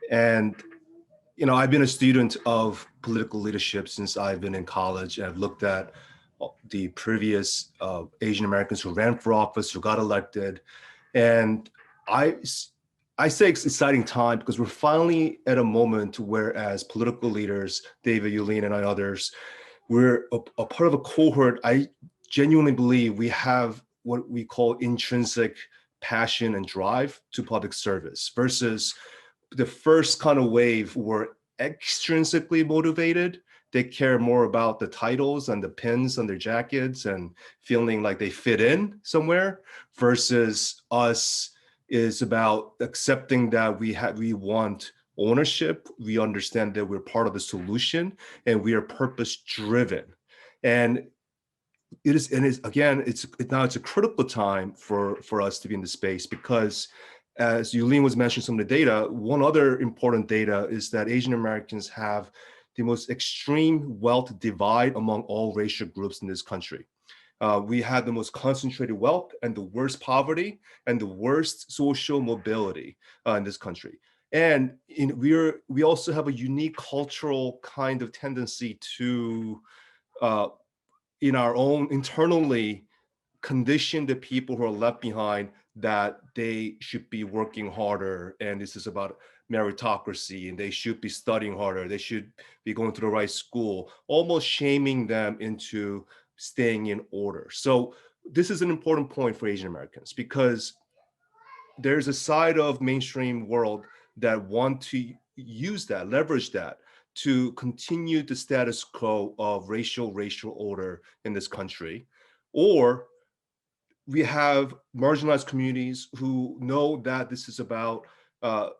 And I've been a student of political leadership since I've been in college, and I've looked at the previous Asian Americans who ran for office, who got elected. And I say it's exciting time because we're finally at a moment where, as political leaders, David, Yulene, and others, we're a part of a cohort. I genuinely believe we have what we call intrinsic passion and drive to public service versus the first kind of wave were extrinsically motivated. They care more about the titles and the pins on their jackets and feeling like they fit in somewhere, versus us is about accepting that we want ownership. We understand that we're part of the solution and we are purpose driven. And it's now it's a critical time for us to be in the space, because as Yulene was mentioning some of the data, one other important data is that Asian Americans have the most extreme wealth divide among all racial groups in this country. We have the most concentrated wealth and the worst poverty and the worst social mobility in this country. And we also have a unique cultural kind of tendency to, in our own internally, condition the people who are left behind that they should be working harder, and this is about meritocracy, and they should be studying harder, they should be going to the right school, almost shaming them into staying in order. So this is an important point for Asian Americans, because there's a side of mainstream world that want to use that, leverage that, to continue the status quo of racial order in this country. Or we have marginalized communities who know that this is about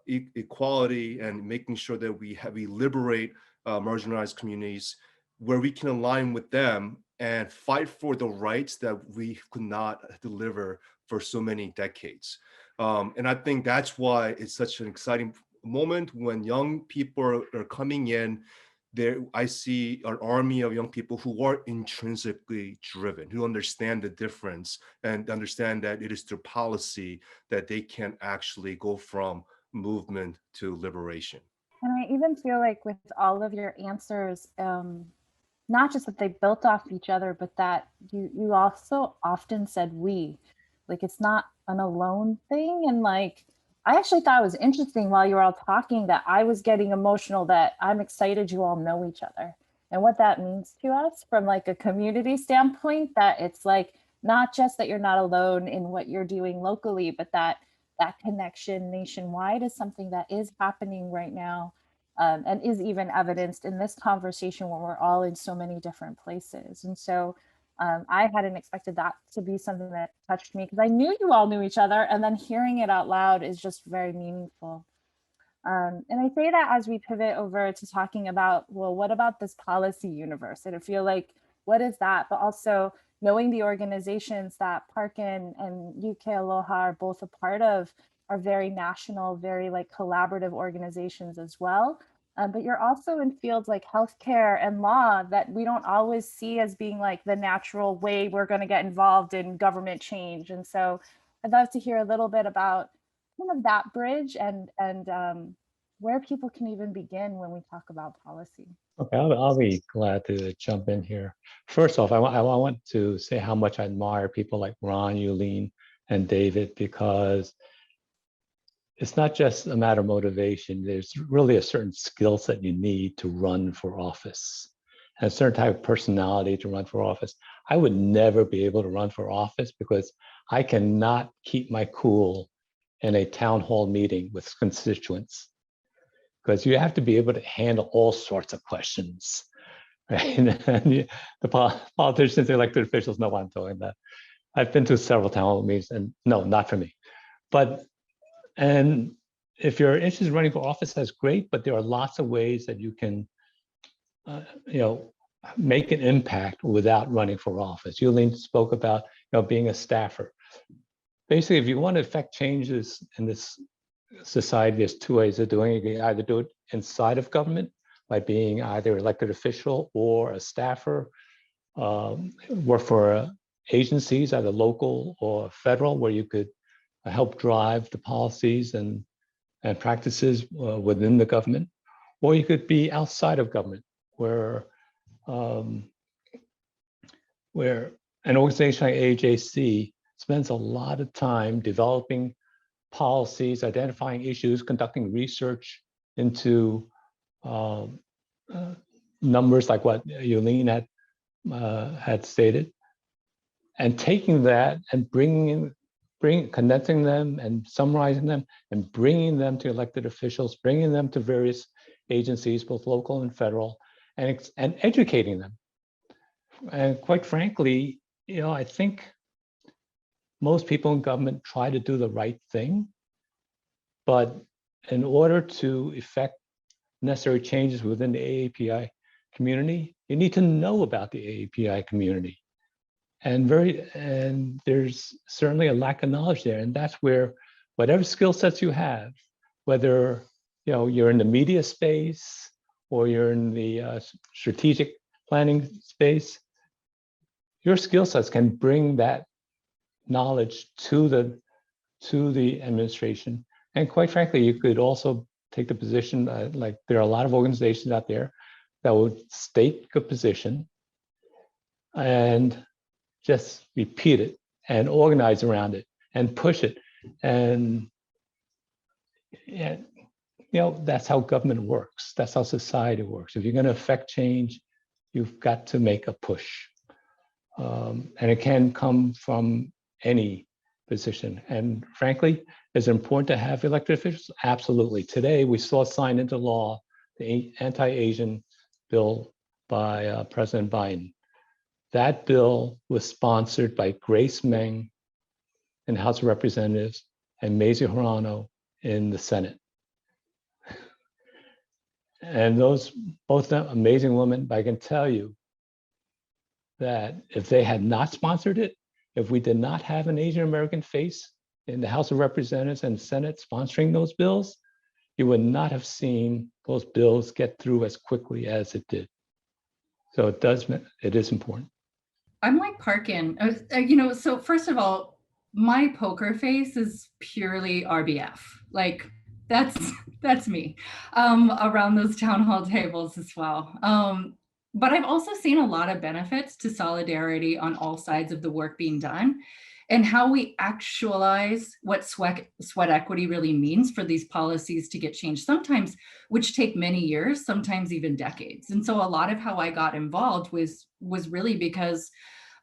equality and making sure that we liberate marginalized communities, where we can align with them and fight for the rights that we could not deliver for so many decades. And I think that's why it's such an exciting moment when young people are coming in. There, I see an army of young people who are intrinsically driven, who understand the difference and understand that it is through policy that they can actually go from movement to liberation. And I even feel like with all of your answers, not just that they built off each other, but that you also often said we, like it's not an alone thing. And like, I actually thought it was interesting while you were all talking that I was getting emotional, that I'm excited you all know each other and what that means to us from like a community standpoint, that it's like, not just that you're not alone in what you're doing locally, but that connection nationwide is something that is happening right now, and is even evidenced in this conversation when we're all in so many different places. And so I hadn't expected that to be something that touched me, because I knew you all knew each other, and then hearing it out loud is just very meaningful. And I say that as we pivot over to talking about, well, what about this policy universe? And I feel like, what is that? But also knowing the organizations that Parkin and Kealoha are both a part of are very national, very like collaborative organizations as well. But you're also in fields like healthcare and law that we don't always see as being like the natural way we're going to get involved in government change. And so I'd love to hear a little bit about kind of that bridge and where people can even begin when we talk about policy. Okay, I'll be glad to jump in here. First off, I want to say how much I admire people like Ron, Yulene, and David, because it's not just a matter of motivation. There's really a certain skill set you need to run for office, and a certain type of personality to run for office. I would never be able to run for office because I cannot keep my cool in a town hall meeting with constituents, because you have to be able to handle all sorts of questions, right? And the politicians, the elected officials know what I'm talking about. I've been to several town hall meetings, and no, not for me. And if you're interested in running for office, that's great, but there are lots of ways that you can, make an impact without running for office. Yulene spoke about, being a staffer. Basically, if you want to affect changes in this society, there's two ways of doing it. You can either do it inside of government by being either elected official or a staffer, work for agencies, either local or federal, where you could help drive the policies and practices within the government, or you could be outside of government, where an organization like AJC spends a lot of time developing policies, identifying issues, conducting research into numbers like what Yulene had stated, and taking that and condensing them and summarizing them and bringing them to elected officials, bringing them to various agencies, both local and federal, and educating them. And quite frankly, I think most people in government try to do the right thing, but in order to effect necessary changes within the AAPI community, you need to know about the AAPI community. And there's certainly a lack of knowledge there. And that's where whatever skill sets you have, whether you're in the media space or you're in the strategic planning space, your skill sets can bring that knowledge to the administration. And quite frankly, you could also take the position, like there are a lot of organizations out there that would state a position and just repeat it and organize around it and push it. And that's how government works. That's how society works. If you're going to affect change, you've got to make a push. And it can come from any position. And frankly, is it important to have elected officials? Absolutely. Today, we saw signed into law the anti-Asian bill by President Biden. That bill was sponsored by Grace Meng in the House of Representatives and Mazie Hirono in the Senate. And both of them amazing women, but I can tell you that if they had not sponsored it, if we did not have an Asian American face in the House of Representatives and Senate sponsoring those bills, you would not have seen those bills get through as quickly as it did. So it is important. I'm like Parkin, so first of all, my poker face is purely RBF. Like that's me around those town hall tables as well. But I've also seen a lot of benefits to solidarity on all sides of the work being done and how we actualize what sweat equity really means for these policies to get changed, sometimes which take many years, sometimes even decades. And so a lot of how I got involved was really because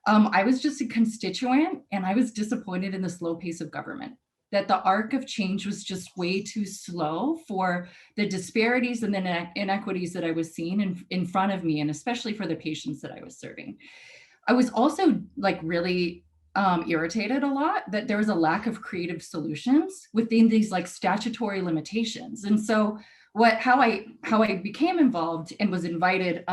I was just a constituent and I was disappointed in the slow pace of government, that the arc of change was just way too slow for the disparities and the inequities that I was seeing in front of me, and especially for the patients that I was serving. I was also really irritated a lot that there was a lack of creative solutions within these statutory limitations. And so how I became involved and was invited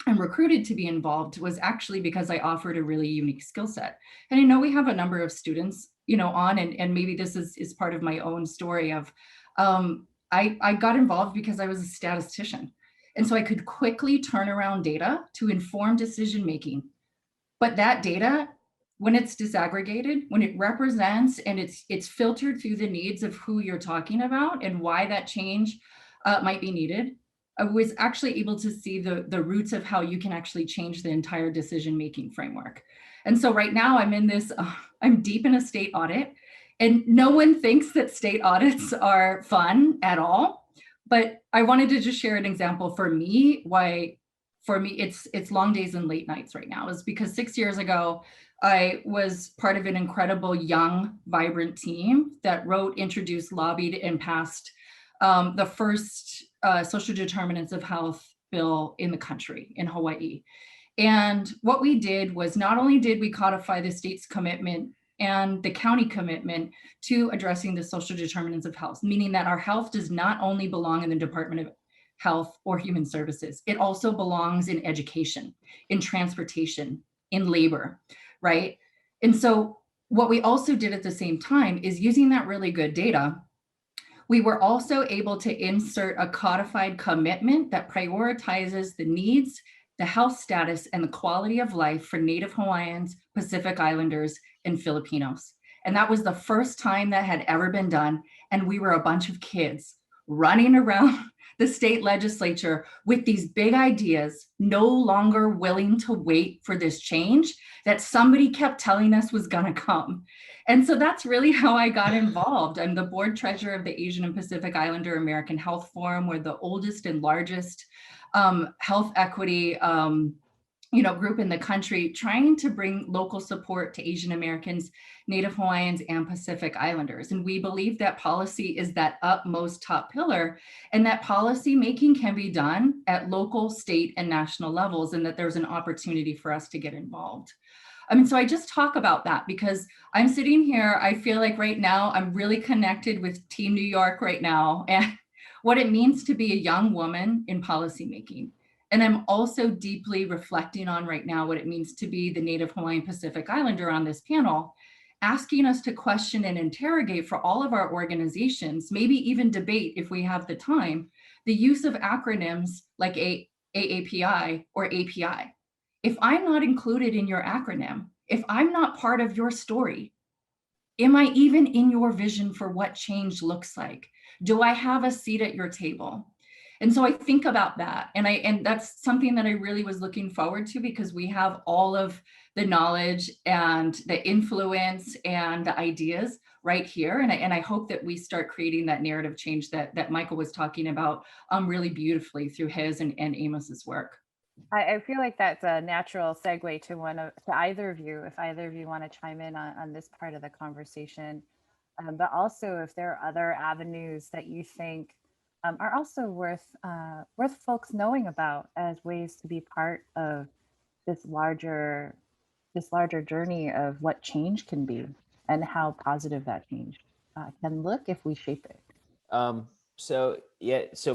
and recruited to be involved was actually because I offered a really unique skill set. And I know we have a number of students on, and maybe this is part of my own story of, I got involved because I was a statistician. And so I could quickly turn around data to inform decision-making. But that data, when it's disaggregated, when it represents and it's filtered through the needs of who you're talking about and why that change might be needed, I was actually able to see the roots of how you can actually change the entire decision-making framework. And so right now I'm in this, I'm deep in a state audit, and no one thinks that state audits are fun at all. But I wanted to just share an example for me, why for me it's long days and late nights right now, is because 6 years ago, I was part of an incredible young, vibrant team that wrote, introduced, lobbied, and passed the first social determinants of health bill in the country, in Hawaii. And what we did was not only did we codify the state's commitment and the county commitment to addressing the social determinants of health, meaning that our health does not only belong in the Department of Health or Human Services, it also belongs in education, in transportation, in labor, right? And so what we also did at the same time is using that really good data, we were also able to insert a codified commitment that prioritizes the needs, the health status, and the quality of life for Native Hawaiians, Pacific Islanders, and Filipinos. And that was the first time that had ever been done. And we were a bunch of kids running around the state legislature with these big ideas, no longer willing to wait for this change that somebody kept telling us was going to come. And so that's really how I got involved. I'm the board treasurer of the Asian and Pacific Islander American Health Forum. We're the oldest and largest health equity group in the country, trying to bring local support to Asian Americans, Native Hawaiians, and Pacific Islanders. And we believe that policy is that utmost top pillar, and that policy making can be done at local, state, and national levels, and that there's an opportunity for us to get involved. I mean, so I just talk about that because I'm sitting here, I feel like right now I'm really connected with Team New York right now and what it means to be a young woman in policymaking. And I'm also deeply reflecting on right now what it means to be the Native Hawaiian Pacific Islander on this panel, asking us to question and interrogate for all of our organizations, maybe even debate if we have the time, the use of acronyms like AAPI or API. If I'm not included in your acronym, if I'm not part of your story, am I even in your vision for what change looks like? Do I have a seat at your table? And so I think about that, and that's something that I really was looking forward to because we have all of the knowledge and the influence and the ideas right here. And I hope that we start creating that narrative change that Michael was talking about really beautifully through his and Amos's work. I feel like that's a natural segue to either of you, if either of you want to chime in on this part of the conversation, but also if there are other avenues that you think are also worth folks knowing about as ways to be part of this larger journey of what change can be and how positive that change can look if we shape it. So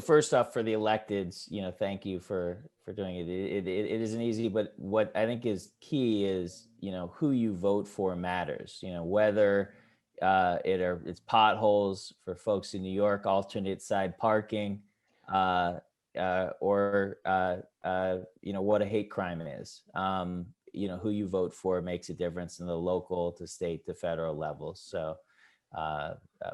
first off, for the electeds, thank you for doing it. It isn't easy, but what I think is key is, who you vote for matters, whether it's potholes for folks in New York, alternate side parking, or what a hate crime is. Who you vote for makes a difference in the local to state to federal levels. So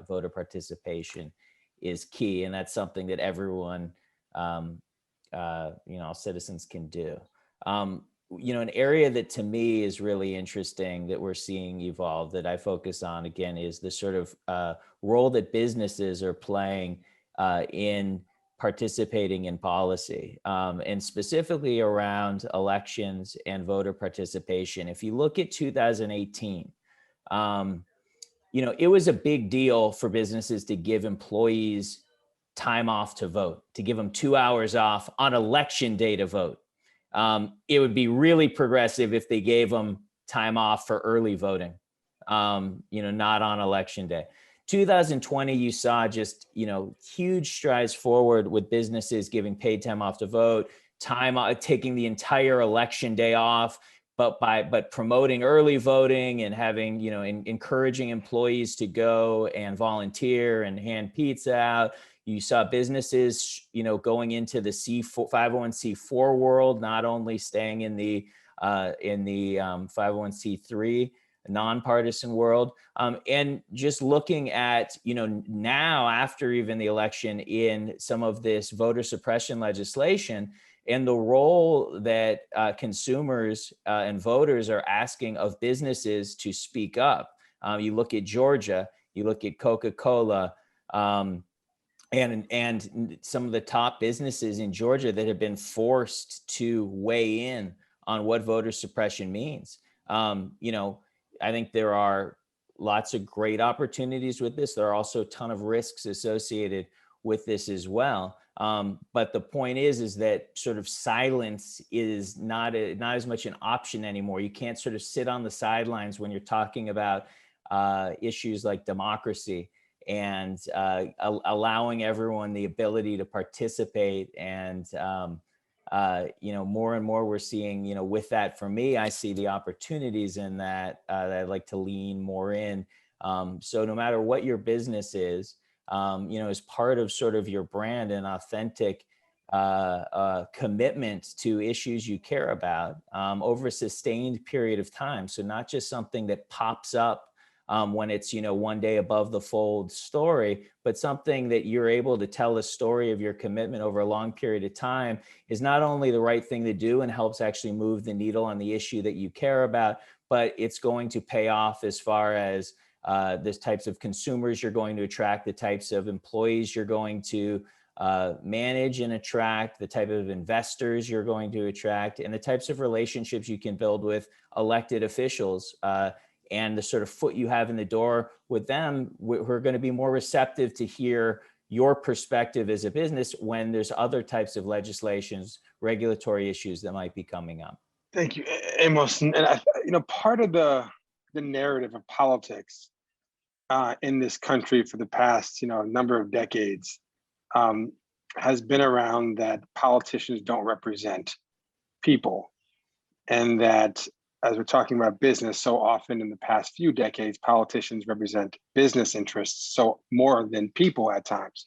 voter participation is key, and that's something that everyone, citizens can do. An area that to me is really interesting that we're seeing evolve that I focus on again is the sort of role that businesses are playing in participating in policy, and specifically around elections and voter participation. If you look at 2018, it was a big deal for businesses to give employees time off to vote, to give them 2 hours off on election day to vote. It would be really progressive if they gave them time off for early voting, not on election day. 2020, you saw just, huge strides forward with businesses giving paid time off to vote, taking the entire election day off, but promoting early voting and having, encouraging employees to go and volunteer and hand pizza out. You saw businesses, going into the 501c4 world, not only staying in the 501c3 nonpartisan world, and just looking at, now after even the election in some of this voter suppression legislation and the role that consumers and voters are asking of businesses to speak up. You look at Georgia, you look at Coca-Cola, and some of the top businesses in Georgia that have been forced to weigh in on what voter suppression means. I think there are lots of great opportunities with this. There are also a ton of risks associated with this as well. But the point is that sort of silence is not as much an option anymore. You can't sort of sit on the sidelines when you're talking about issues like democracy and allowing everyone the ability to participate. And more and more we're seeing, with that, for me, I see the opportunities in that that I'd like to lean more in. So no matter what your business is, as part of sort of your brand and authentic commitment to issues you care about over a sustained period of time. So not just something that pops up when it's, one day above the fold story, but something that you're able to tell a story of your commitment over a long period of time is not only the right thing to do and helps actually move the needle on the issue that you care about, but it's going to pay off as far as the types of consumers you're going to attract, the types of employees you're going to manage and attract, the type of investors you're going to attract, and the types of relationships you can build with elected officials and the sort of foot you have in the door with them who are going to be more receptive to hear your perspective as a business when there's other types of legislations, regulatory issues that might be coming up. Thank you, Amos. And part of the narrative of politics in this country for the past, number of decades has been around that politicians don't represent people, and that, as we're talking about business, so often in the past few decades, politicians represent business interests, so more than people at times.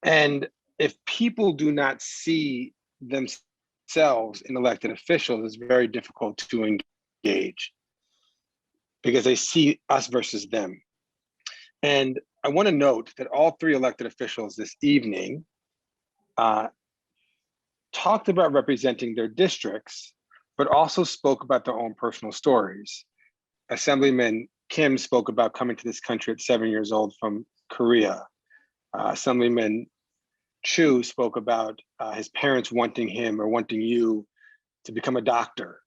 And if people do not see themselves in elected officials, it's very difficult to engage because they see us versus them. And I want to note that all three elected officials this evening talked about representing their districts, but also spoke about their own personal stories. Assemblyman Kim spoke about coming to this country at 7 years old from Korea. Assemblyman Chiu spoke about his parents wanting him or wanting you to become a doctor.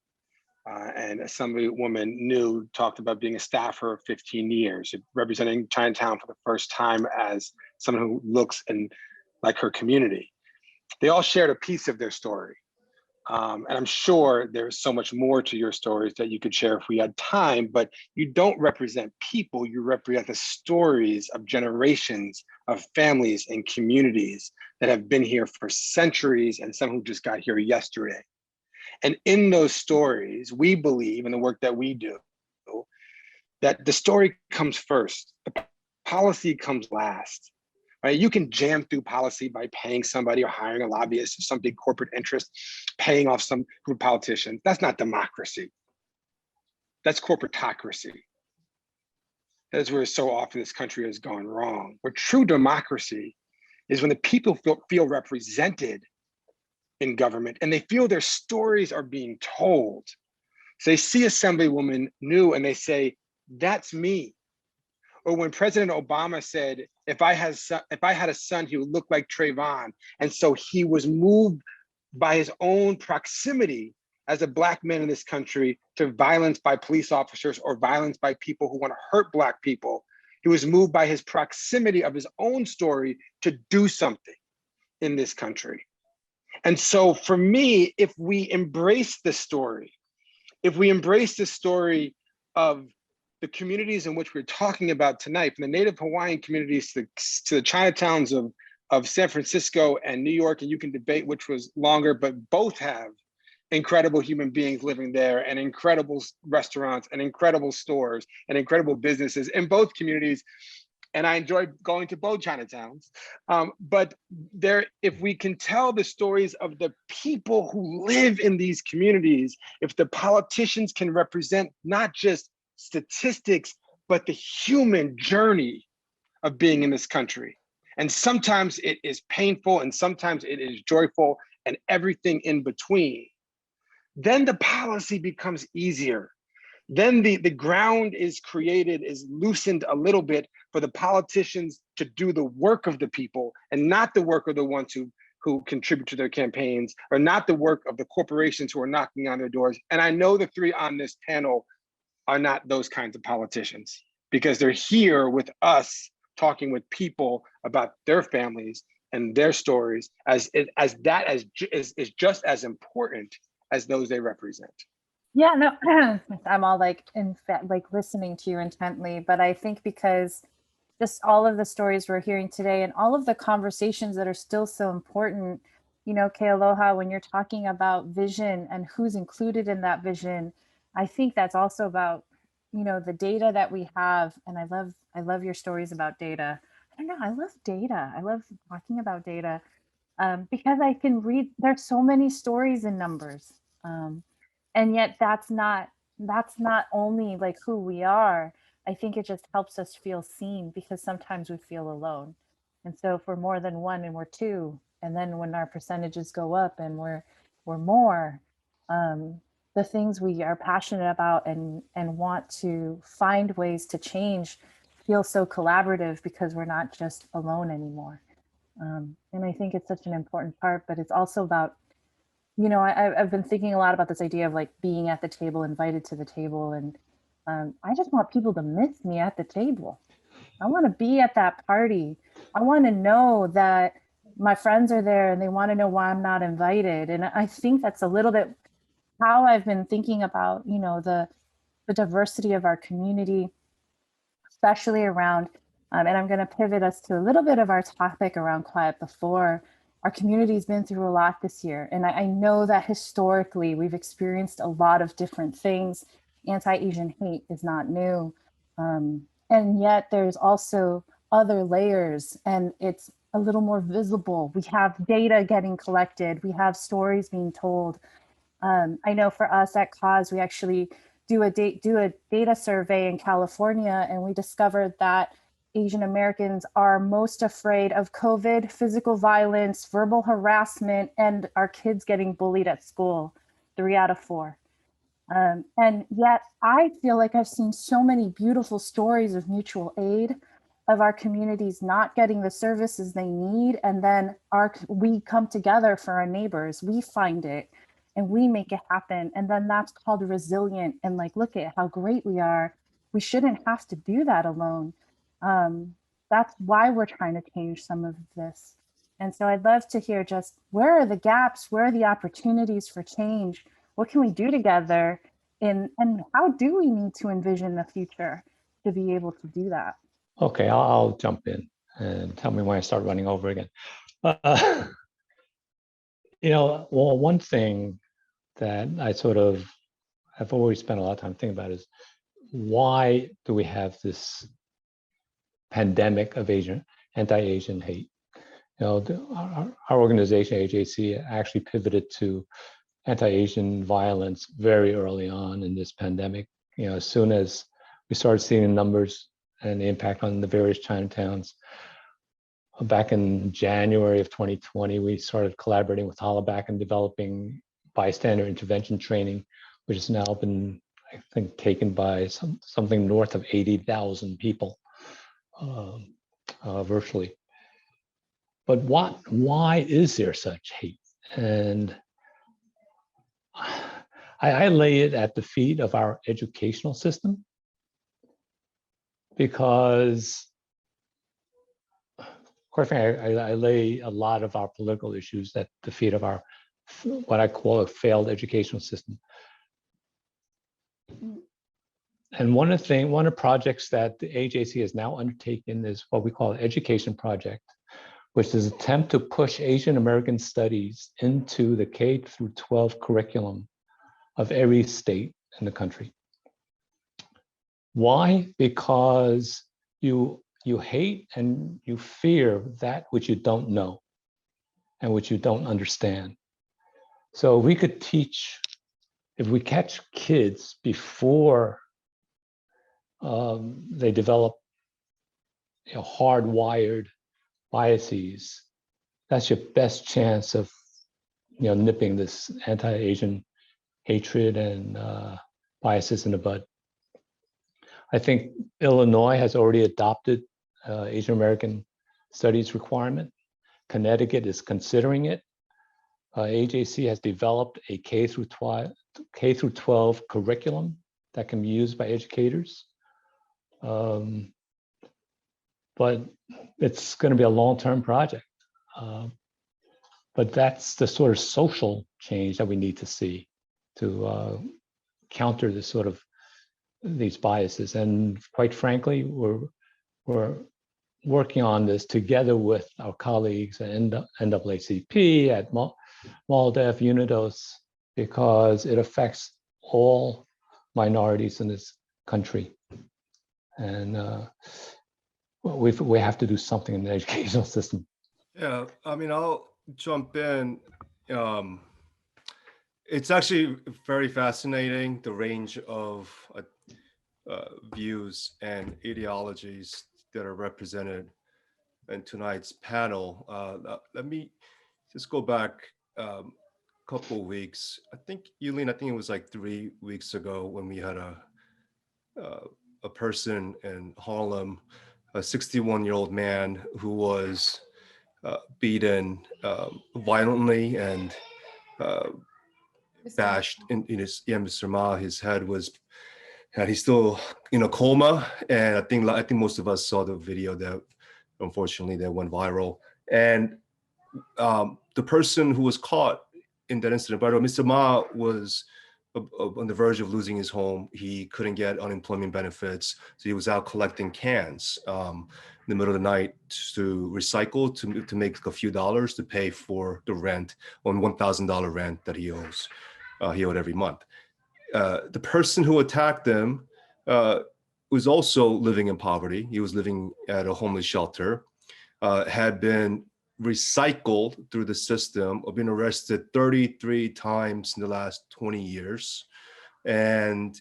And Assemblywoman New talked about being a staffer of 15 years, representing Chinatown for the first time as someone who looks and like her community. They all shared a piece of their story. And I'm sure there's so much more to your stories that you could share if we had time, but you don't represent people, you represent the stories of generations of families and communities that have been here for centuries and some who just got here yesterday. And in those stories, we believe in the work that we do, that the story comes first, the policy comes last. Right? You can jam through policy by paying somebody or hiring a lobbyist or some big corporate interest, paying off some group politician. That's not democracy. That's corporatocracy. That's where so often this country has gone wrong. Where true democracy is when the people feel represented in government and they feel their stories are being told. So they see Assemblywoman New and they say, that's me. Or when President Obama said, if I had a son, he would look like Trayvon. And so he was moved by his own proximity as a Black man in this country to violence by police officers or violence by people who want to hurt Black people. He was moved by his proximity of his own story to do something in this country. And so for me, if we embrace the story, if we embrace the story of the communities in which we're talking about tonight, from the Native Hawaiian communities to the Chinatowns of San Francisco and New York, and you can debate which was longer, but both have incredible human beings living there and incredible restaurants and incredible stores and incredible businesses in both communities. And I enjoy going to both Chinatowns. But if we can tell the stories of the people who live in these communities, if the politicians can represent not just statistics, but the human journey of being in this country. And sometimes it is painful and sometimes it is joyful and everything in between. Then the policy becomes easier. Then the ground is created, is loosened a little bit for the politicians to do the work of the people and not the work of the ones who contribute to their campaigns, or not the work of the corporations who are knocking on their doors. And I know the three on this panel are not those kinds of politicians, because they're here with us talking with people about their families and their stories as is just as important as those they represent. Yeah, no, I'm all like like listening to you intently, but I think because just all of the stories we're hearing today and all of the conversations that are still so important, you know, Kealoha, when you're talking about vision and who's included in that vision, I think that's also about, you know, the data that we have. And I love your stories about data. I don't know, I love data. I love talking about data because I can read, there's so many stories in numbers. And yet that's not only like who we are. I think it just helps us feel seen because sometimes we feel alone. And so if we're more than one and we're two, and then when our percentages go up and we're more, the things we are passionate about and want to find ways to change feel so collaborative because we're not just alone anymore. And I think it's such an important part, but it's also about, you know, I've been thinking a lot about this idea of like being at the table, invited to the table. And I just want people to miss me at the table. I want to be at that party. I want to know that my friends are there and they want to know why I'm not invited. And I think that's a little bit how I've been thinking about, you know, the diversity of our community, especially around, and I'm going to pivot us to a little bit of our topic around Quiet Before. Our community's been through a lot this year. And I know that historically we've experienced a lot of different things. Anti-Asian hate is not new. And yet there's also other layers and it's a little more visible. We have data getting collected. We have stories being told. I know for us at Cause, we actually do a data survey in California, and we discovered that Asian Americans are most afraid of COVID, physical violence, verbal harassment, and our kids getting bullied at school, 3 out of 4. And yet I feel like I've seen so many beautiful stories of mutual aid, of our communities not getting the services they need. And then we come together for our neighbors, we find it and we make it happen. And then that's called resilient. And like, look at how great we are. We shouldn't have to do that alone. That's why we're trying to change some of this. And so I'd love to hear just where are the gaps? Where are the opportunities for change? What can we do together? And how do we need to envision the future to be able to do that? Okay, I'll jump in and tell me when I start running over again. You know, well, one thing that I've always spent a lot of time thinking about is why do we have this pandemic of anti-Asian hate? You know, our organization, AJC, actually pivoted to anti-Asian violence very early on in this pandemic. You know, as soon as we started seeing the numbers and the impact on the various Chinatowns, back in January of 2020, we started collaborating with Hollaback and developing bystander intervention training, which has now been, I think, taken by something north of 80,000 people virtually. But why is there such hate? And I lay it at the feet of our educational system, because quite frankly, I lay a lot of our political issues at the feet of our, what I call a failed educational system. And one of the projects that the AJC has now undertaken is what we call an education project, which is an attempt to push Asian American studies into the K through 12 curriculum of every state in the country. Why? Because you hate and you fear that which you don't know and which you don't understand. So we could teach, if we catch kids before they develop, you know, hardwired biases, that's your best chance of, you know, nipping this anti-Asian hatred and biases in the bud. I think Illinois has already adopted Asian American studies requirement. Connecticut is considering it. AJC has developed a K through 12 curriculum that can be used by educators. But it's going to be a long-term project. But that's the sort of social change that we need to see to counter this sort of these biases. And quite frankly, we're working on this together with our colleagues at NAACP, at MALDEF, UNIDOS, because it affects all minorities in this country. And we have to do something in the educational system. Yeah, I mean, I'll jump in. It's actually very fascinating, the range of views and ideologies that are represented in tonight's panel. Let me just go back a couple of weeks. I think, Yulene, I think it was like 3 weeks ago when we had a person in Harlem, a 61-year-old man who was beaten violently and bashed in his, yeah, Mr. Ma, his head was, he's still in a coma. And I think most of us saw the video that unfortunately that went viral. And the person who was caught in that incident, by the way, Mr. Ma was on the verge of losing his home. He couldn't get unemployment benefits. So he was out collecting cans in the middle of the night to recycle, to make a few dollars to pay for the rent, on $1,000 rent that he owes. He owed every month. The person who attacked him was also living in poverty. He was living at a homeless shelter, had been recycled through the system, of been arrested 33 times in the last 20 years. And,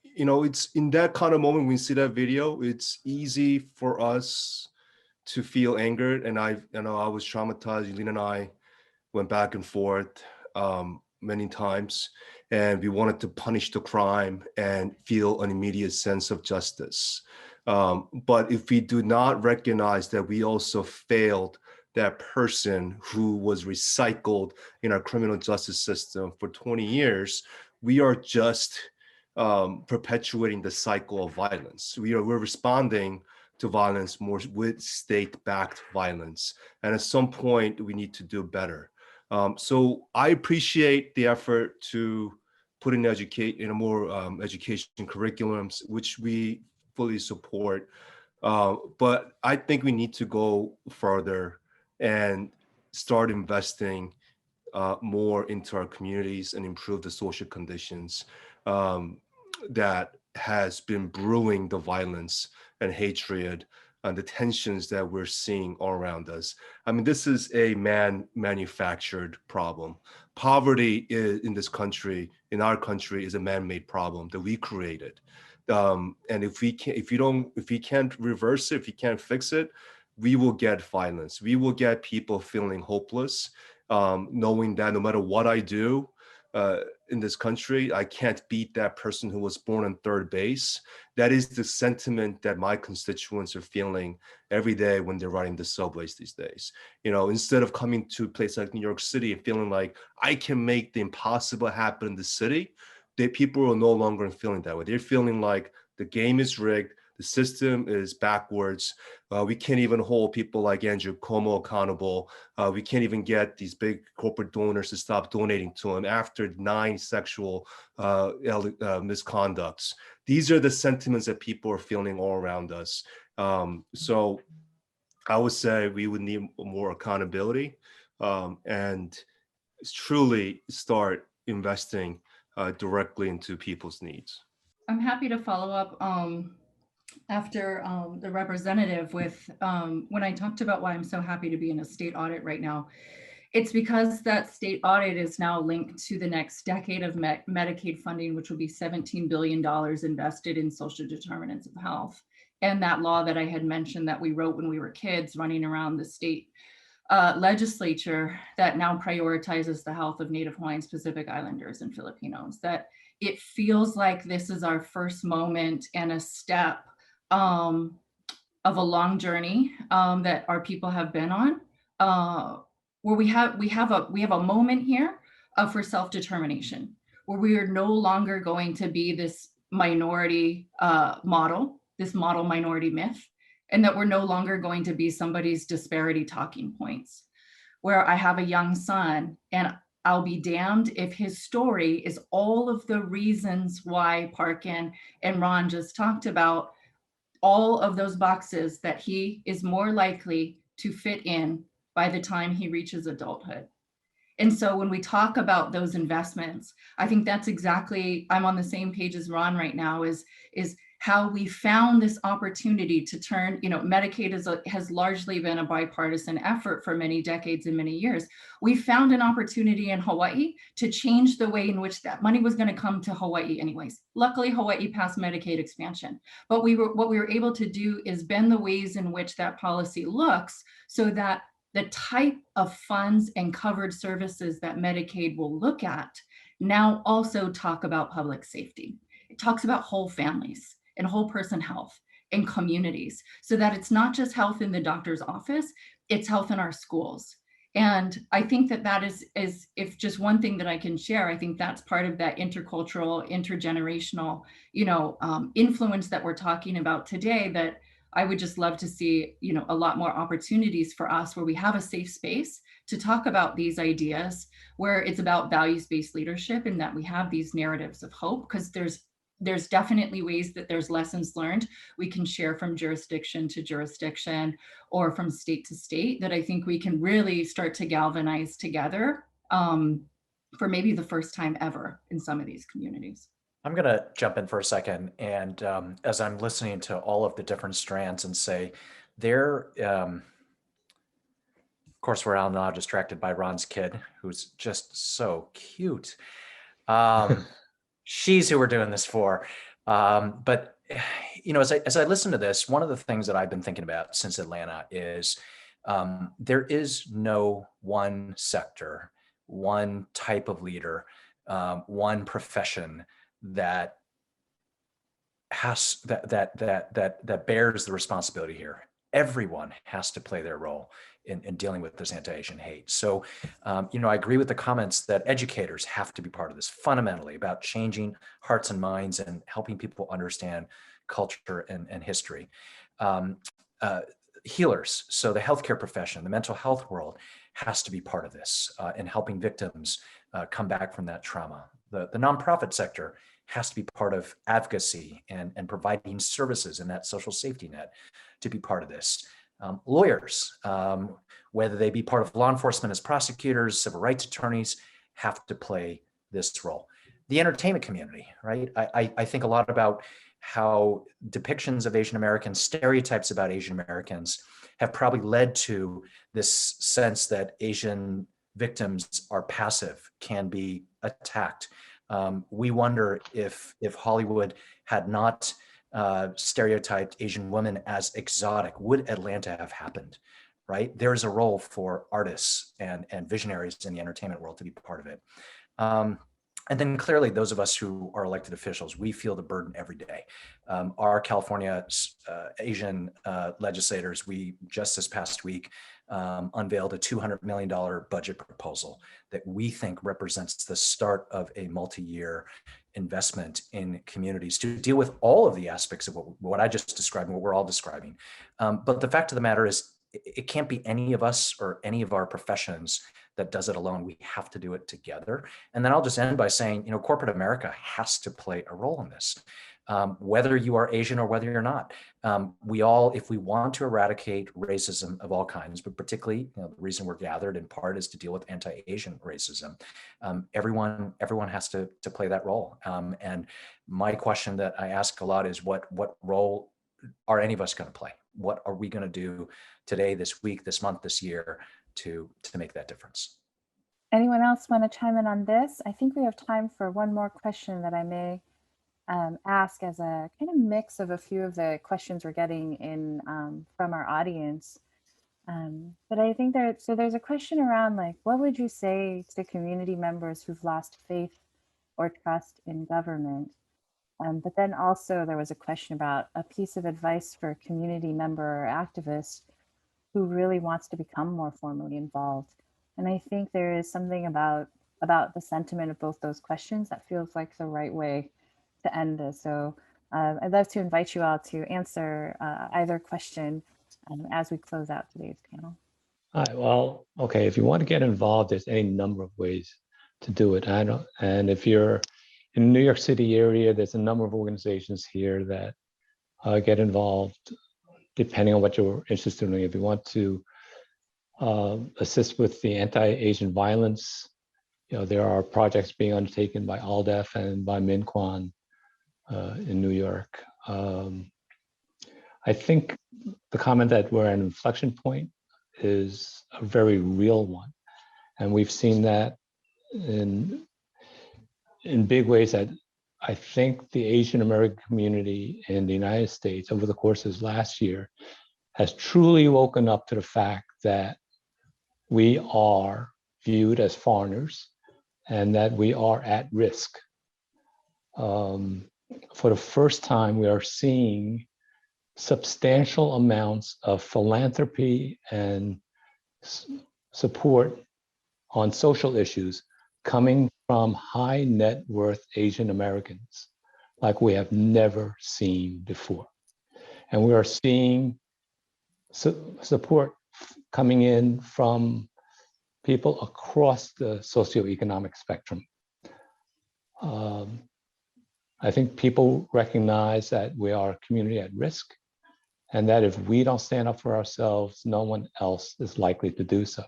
you know, it's in that kind of moment when we see that video, it's easy for us to feel angered. And I know I was traumatized. Yulene and I went back and forth many times, and we wanted to punish the crime and feel an immediate sense of justice. But if we do not recognize that we also failed that person who was recycled in our criminal justice system for 20 years, we are just perpetuating the cycle of violence. We're responding to violence more with state-backed violence. And at some point, we need to do better. So I appreciate the effort to put in more education curriculums, which we fully support. But I think we need to go further and start investing more into our communities and improve the social conditions that has been brewing the violence and hatred and the tensions that we're seeing all around us. I mean, this is a man-manufactured problem. Poverty in this country, in our country, is a man-made problem that we created. And if we can't reverse it, if we can't fix it, we will get violence. We will get people feeling hopeless, knowing that no matter what I do in this country, I can't beat that person who was born on third base. That is the sentiment that my constituents are feeling every day when they're riding the subways these days. You know, instead of coming to a place like New York City and feeling like I can make the impossible happen in the city, people are no longer feeling that way. They're feeling like the game is rigged, the system is backwards. We can't even hold people like Andrew Cuomo accountable. We can't even get these big corporate donors to stop donating to him after 9 sexual misconducts. These are the sentiments that people are feeling all around us. So I would say we would need more accountability and truly start investing directly into people's needs. I'm happy to follow up after the representative with when I talked about why I'm so happy to be in a state audit right now. It's because that state audit is now linked to the next decade of Medicaid funding, which will be $17 billion invested in social determinants of health. And that law that I had mentioned that we wrote when we were kids running around the state legislature that now prioritizes the health of Native Hawaiians, Pacific Islanders, and Filipinos. That it feels like this is our first moment and a step of a long journey that our people have been on, where we have a moment here for self-determination, where we are no longer going to be this minority model, this model minority myth, and that we're no longer going to be somebody's disparity talking points. Where I have a young son, and I'll be damned if his story is all of the reasons why Parkin and Ron just talked about, all of those boxes that he is more likely to fit in by the time he reaches adulthood. And so when we talk about those investments, I think that's exactly, I'm on the same page as Ron right now, is how we found this opportunity to turn, Medicaid has largely been a bipartisan effort for many decades and many years. We found an opportunity in Hawaii to change the way in which that money was going to come to Hawaii anyways. Luckily, Hawaii passed Medicaid expansion, but what we were able to do is bend the ways in which that policy looks so that the type of funds and covered services that Medicaid will look at now also talk about public safety. It talks about whole families and whole person health and communities, so that it's not just health in the doctor's office, it's health in our schools. And I think that is if just one thing that I can share, I think that's part of that intercultural, intergenerational, influence that we're talking about today, that I would just love to see, a lot more opportunities for us where we have a safe space to talk about these ideas, where it's about values-based leadership, and that we have these narratives of hope, because there's definitely ways that there's lessons learned we can share from jurisdiction to jurisdiction or from state to state that I think we can really start to galvanize together for maybe the first time ever in some of these communities. I'm going to jump in for a second. And as I'm listening to all of the different strands and say, of course, we're all now distracted by Ron's kid, who's just so cute. She's who we're doing this for. But, as I listen to this, one of the things that I've been thinking about since Atlanta is there is no one sector, one type of leader, one profession that bears the responsibility here. Everyone has to play their role in dealing with this anti-Asian hate. So, I agree with the comments that educators have to be part of this, fundamentally about changing hearts and minds and helping people understand culture and history. Healers, so the healthcare profession, the mental health world has to be part of this in helping victims come back from that trauma. The nonprofit sector has to be part of advocacy and providing services in that social safety net to be part of this. Lawyers, whether they be part of law enforcement as prosecutors, civil rights attorneys, have to play this role. The entertainment community, right? I think a lot about how depictions of Asian Americans, stereotypes about Asian Americans have probably led to this sense that Asian victims are passive, can be attacked. We wonder if Hollywood had not stereotyped Asian women as exotic, would Atlanta have happened, right? There's a role for artists and visionaries in the entertainment world to be part of it. And then clearly those of us who are elected officials, we feel the burden every day. Our California Asian legislators, we just this past week unveiled a $200 million budget proposal that we think represents the start of a multi-year investment in communities to deal with all of the aspects of what I just described and what we're all describing. But the fact of the matter is, it can't be any of us or any of our professions that does it alone. We have to do it together. And then I'll just end by saying, corporate America has to play a role in this. Whether you are Asian or whether you're not, we all, if we want to eradicate racism of all kinds, but particularly, the reason we're gathered in part is to deal with anti-Asian racism. Everyone has to play that role. And my question that I ask a lot is, what role are any of us going to play? What are we going to do today, this week, this month, this year to make that difference? Anyone else want to chime in on this? I think we have time for one more question that I may ask as a kind of mix of a few of the questions we're getting in from our audience. But I think there's a question around, like, what would you say to community members who've lost faith or trust in government? But then also there was a question about a piece of advice for a community member or activist who really wants to become more formally involved. And I think there is something about the sentiment of both those questions that feels like the right way to end this. So I'd love to invite you all to answer either question as we close out today's panel. All right, well, okay, if you want to get involved, there's any number of ways to do it. And if you're in the New York City area, there's a number of organizations here that get involved depending on what you're interested in. If you want to assist with the anti-Asian violence, there are projects being undertaken by ALDEF and by Minquan in New York. I think the comment that we're at an inflection point is a very real one. And we've seen that in big ways that I think the Asian American community in the United States over the course of this last year has truly woken up to the fact that we are viewed as foreigners and that we are at risk. For the first time, we are seeing substantial amounts of philanthropy and support on social issues coming from high net worth Asian Americans like we have never seen before. And we are seeing support coming in from people across the socioeconomic spectrum. I think people recognize that we are a community at risk, and that if we don't stand up for ourselves, no one else is likely to do so.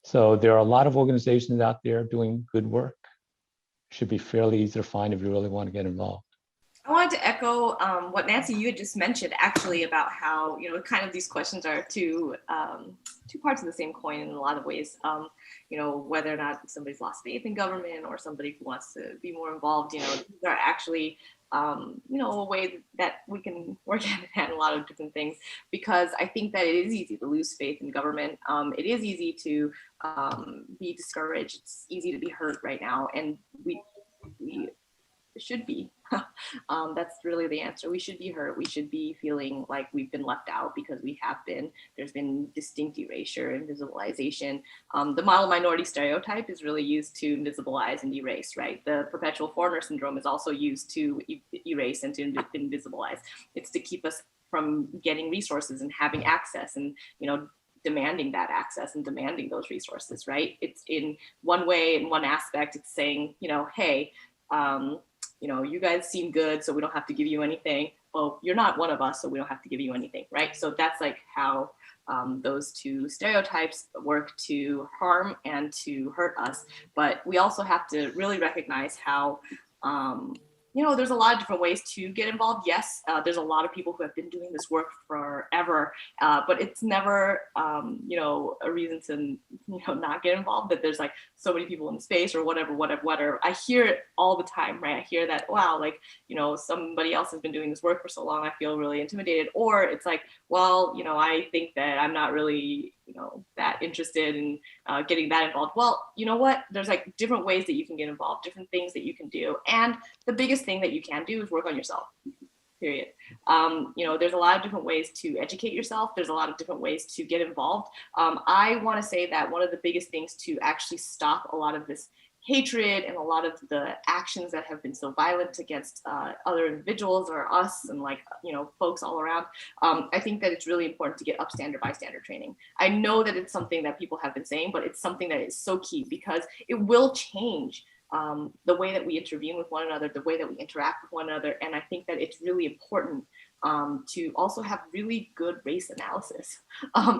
So there are a lot of organizations out there doing good work. It should be fairly easy to find if you really want to get involved. I wanted to echo what Nancy, you had just mentioned actually about how, kind of these questions are two parts of the same coin in a lot of ways. Whether or not somebody's lost faith in government or somebody who wants to be more involved, these are actually, a way that we can work hand in hand a lot of different things, because I think that it is easy to lose faith in government. It is easy to be discouraged. It's easy to be hurt right now. And we should be. That's really the answer. We should be hurt. We should be feeling like we've been left out, because we have been. There's been distinct erasure, invisibilization. The model minority stereotype is really used to invisibilize and erase, right? The perpetual foreigner syndrome is also used to erase and to invisibilize. It's to keep us from getting resources and having access and, demanding that access and demanding those resources, right? It's in one way, in one aspect, it's saying, hey, you guys seem good, so we don't have to give you anything. Well, you're not one of us, so we don't have to give you anything, right? So that's like how those two stereotypes work to harm and to hurt us. But we also have to really recognize how, there's a lot of different ways to get involved. Yes, there's a lot of people who have been doing this work forever, but it's never, a reason to, not get involved, that there's like so many people in the space or whatever. I hear it all the time, right? I hear that, wow, like, somebody else has been doing this work for so long, I feel really intimidated. Or it's like, well, I think that I'm not really, that interested in getting that involved. Well, you know what? There's like different ways that you can get involved, different things that you can do. And the biggest thing that you can do is work on yourself, period. There's a lot of different ways to educate yourself. There's a lot of different ways to get involved. I want to say that one of the biggest things to actually stop a lot of this hatred and a lot of the actions that have been so violent against other individuals or us and folks all around, I think that it's really important to get upstander bystander training. I know that it's something that people have been saying, but it's something that is so key, because it will change the way that we intervene with one another, the way that we interact with one another. And I think that it's really important to also have really good race analysis.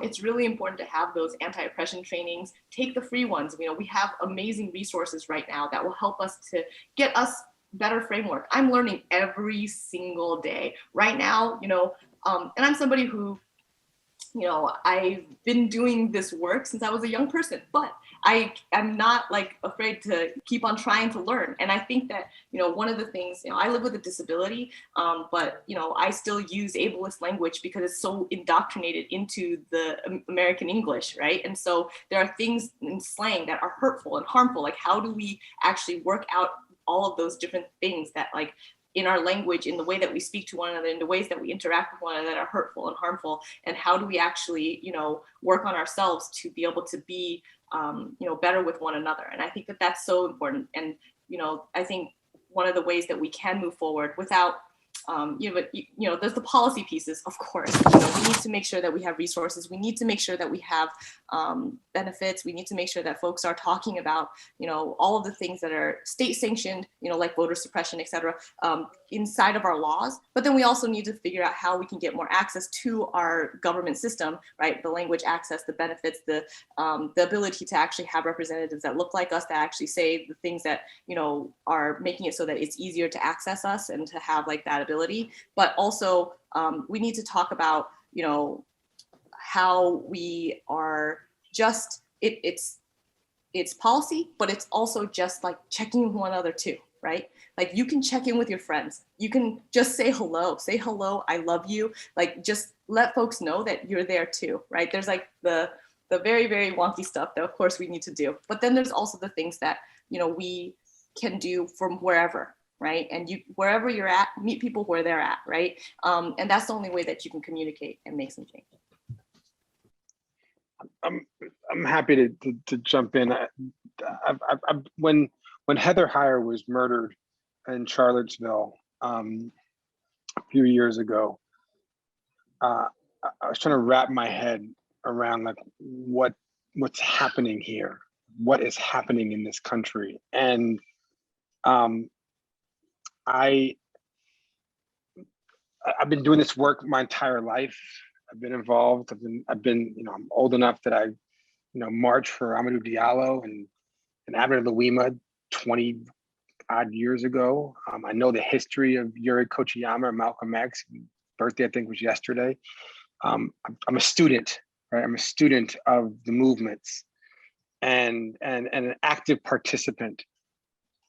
It's really important to have those anti-oppression trainings, take the free ones. We have amazing resources right now that will help us to get us better framework. I'm learning every single day right now, and I'm somebody who, I've been doing this work since I was a young person, but I'm not afraid to keep on trying to learn. And I think that, one of the things, I live with a disability, but, I still use ableist language because it's so indoctrinated into the American English, right? And so there are things in slang that are hurtful and harmful. Like, how do we actually work out all of those different things that in our language, in the way that we speak to one another, in the ways that we interact with one another that are hurtful and harmful, and how do we actually, work on ourselves to be able to be, better with one another. And I think that that's so important. And, I think one of the ways that we can move forward without, there's the policy pieces, of course. We need to make sure that we have resources. We need to make sure that we have benefits. We need to make sure that folks are talking about, all of the things that are state sanctioned, like voter suppression, et cetera, inside of our laws. But then we also need to figure out how we can get more access to our government system, right? The language access, the benefits, the ability to actually have representatives that look like us, that actually say the things that, are making it so that it's easier to access us and to have like that ability. But also we need to talk about, how we are just, it's policy, but it's also just like checking with one another too, right? Like you can check in with your friends. You can just say hello, I love you. Like just let folks know that you're there too, right? There's like the very, very wonky stuff that of course we need to do. But then there's also the things that, we can do from wherever, right? And wherever you're at, meet people where they're at, right? And that's the only way that you can communicate and make some change. I'm happy to jump in. When Heather Heyer was murdered in Charlottesville a few years ago, I was trying to wrap my head around like what's happening here, what is happening in this country, and I've been doing this work my entire life. I've been involved. I've been, I'm old enough that I, marched for Amadou Diallo and Abner Louima 20 odd years ago. I know the history of Yuri Kochiyama and Malcolm X. Birthday, I think, was yesterday. I'm a student, right? I'm a student of the movements and an active participant.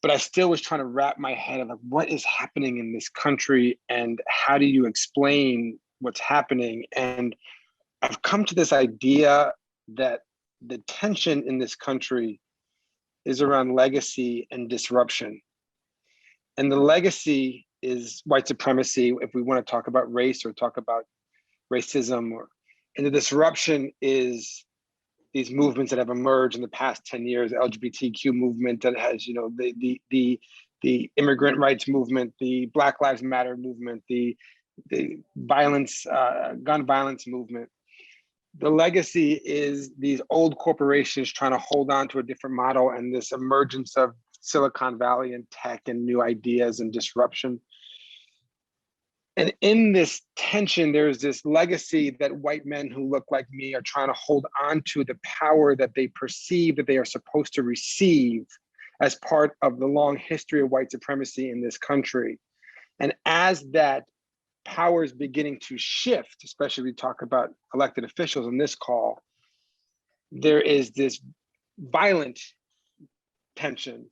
But I still was trying to wrap my head of like, what is happening in this country and how do you explain what's happening? And I've come to this idea that the tension in this country is around legacy and disruption. And the legacy is white supremacy, if we want to talk about race or talk about racism, and the disruption is these movements that have emerged in the past 10 years, the LGBTQ movement that has, the immigrant rights movement, the Black Lives Matter movement, the violence, gun violence movement. The legacy is these old corporations trying to hold on to a different model and this emergence of Silicon Valley and tech and new ideas and disruption. And in this tension, there's this legacy that white men who look like me are trying to hold on to the power that they perceive that they are supposed to receive as part of the long history of white supremacy in this country. And as that power is beginning to shift, especially we talk about elected officials in this call, there is this violent tension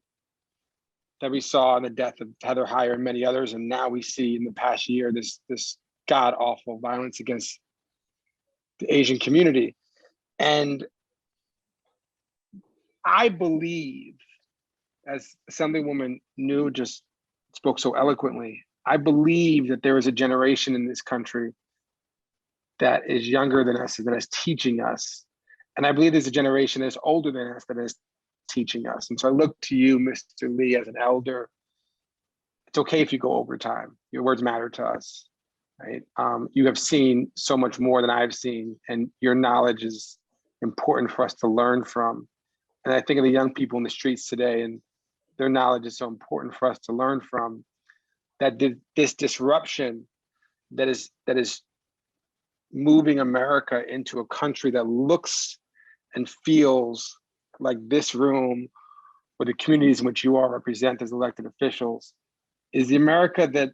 that we saw in the death of Heather Heyer and many others. And now we see in the past year, this god-awful violence against the Asian community. And I believe, as Assemblywoman New just spoke so eloquently, I believe that there is a generation in this country that is younger than us, that is teaching us. And I believe there's a generation that's older than us that is teaching us. And so I look to you, Mr. Lee, as an elder. It's okay if you go over time. Your words matter to us, right? You have seen so much more than I've seen, and your knowledge is important for us to learn from. And I think of the young people in the streets today, and their knowledge is so important for us to learn from. That this disruption that is moving America into a country that looks and feels like this room, or the communities in which you all represent as elected officials, is the America that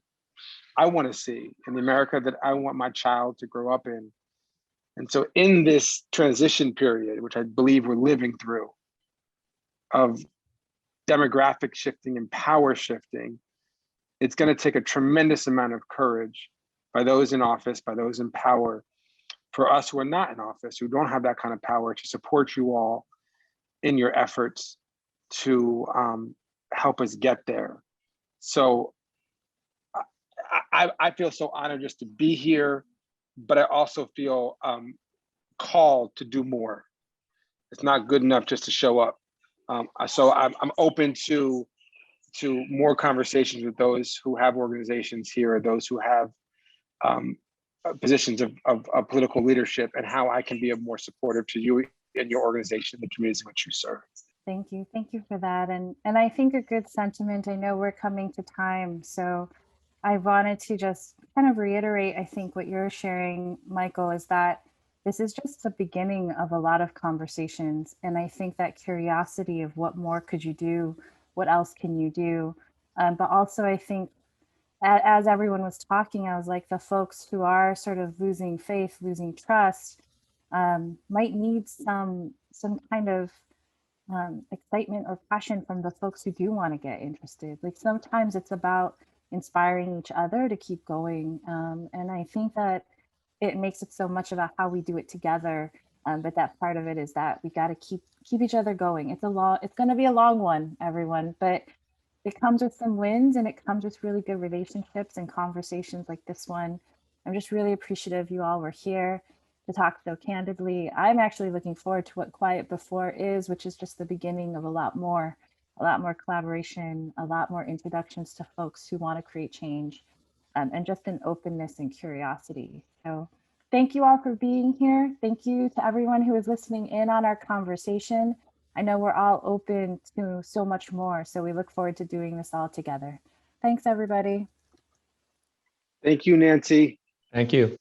I want to see and the America that I want my child to grow up in. And so in this transition period, which I believe we're living through, of demographic shifting and power shifting, it's going to take a tremendous amount of courage by those in office, by those in power, for us who are not in office, who don't have that kind of power, to support you all in your efforts to help us get there. So I feel so honored just to be here, but I also feel called to do more. It's not good enough just to show up. So I'm open to to more conversations with those who have organizations here, or those who have positions of political leadership, and how I can be more supportive to you and your organization, the communities in which you serve. Thank you. Thank you for that. And I think a good sentiment, I know we're coming to time, so I wanted to just kind of reiterate, I think what you're sharing, Michael, is that this is just the beginning of a lot of conversations. And I think that curiosity of what more could you do? What else can you do? But also I think as everyone was talking, I was like, the folks who are sort of losing faith, losing trust, might need some kind of excitement or passion from the folks who do want to get interested. Like sometimes it's about inspiring each other to keep going. And I think that it makes it so much about how we do it together. But that part of it is that we got to keep each other going. It's going to be a long one, everyone, but it comes with some wins, and it comes with really good relationships and conversations like this one. I'm just really appreciative you all were here to talk so candidly. I'm actually looking forward to what Quiet Before is, which is just the beginning of a lot more collaboration, a lot more introductions to folks who want to create change, and just an openness and curiosity. So thank you all for being here. Thank you to everyone who is listening in on our conversation. I know we're all open to so much more, so we look forward to doing this all together. Thanks, everybody. Thank you, Nancy. Thank you.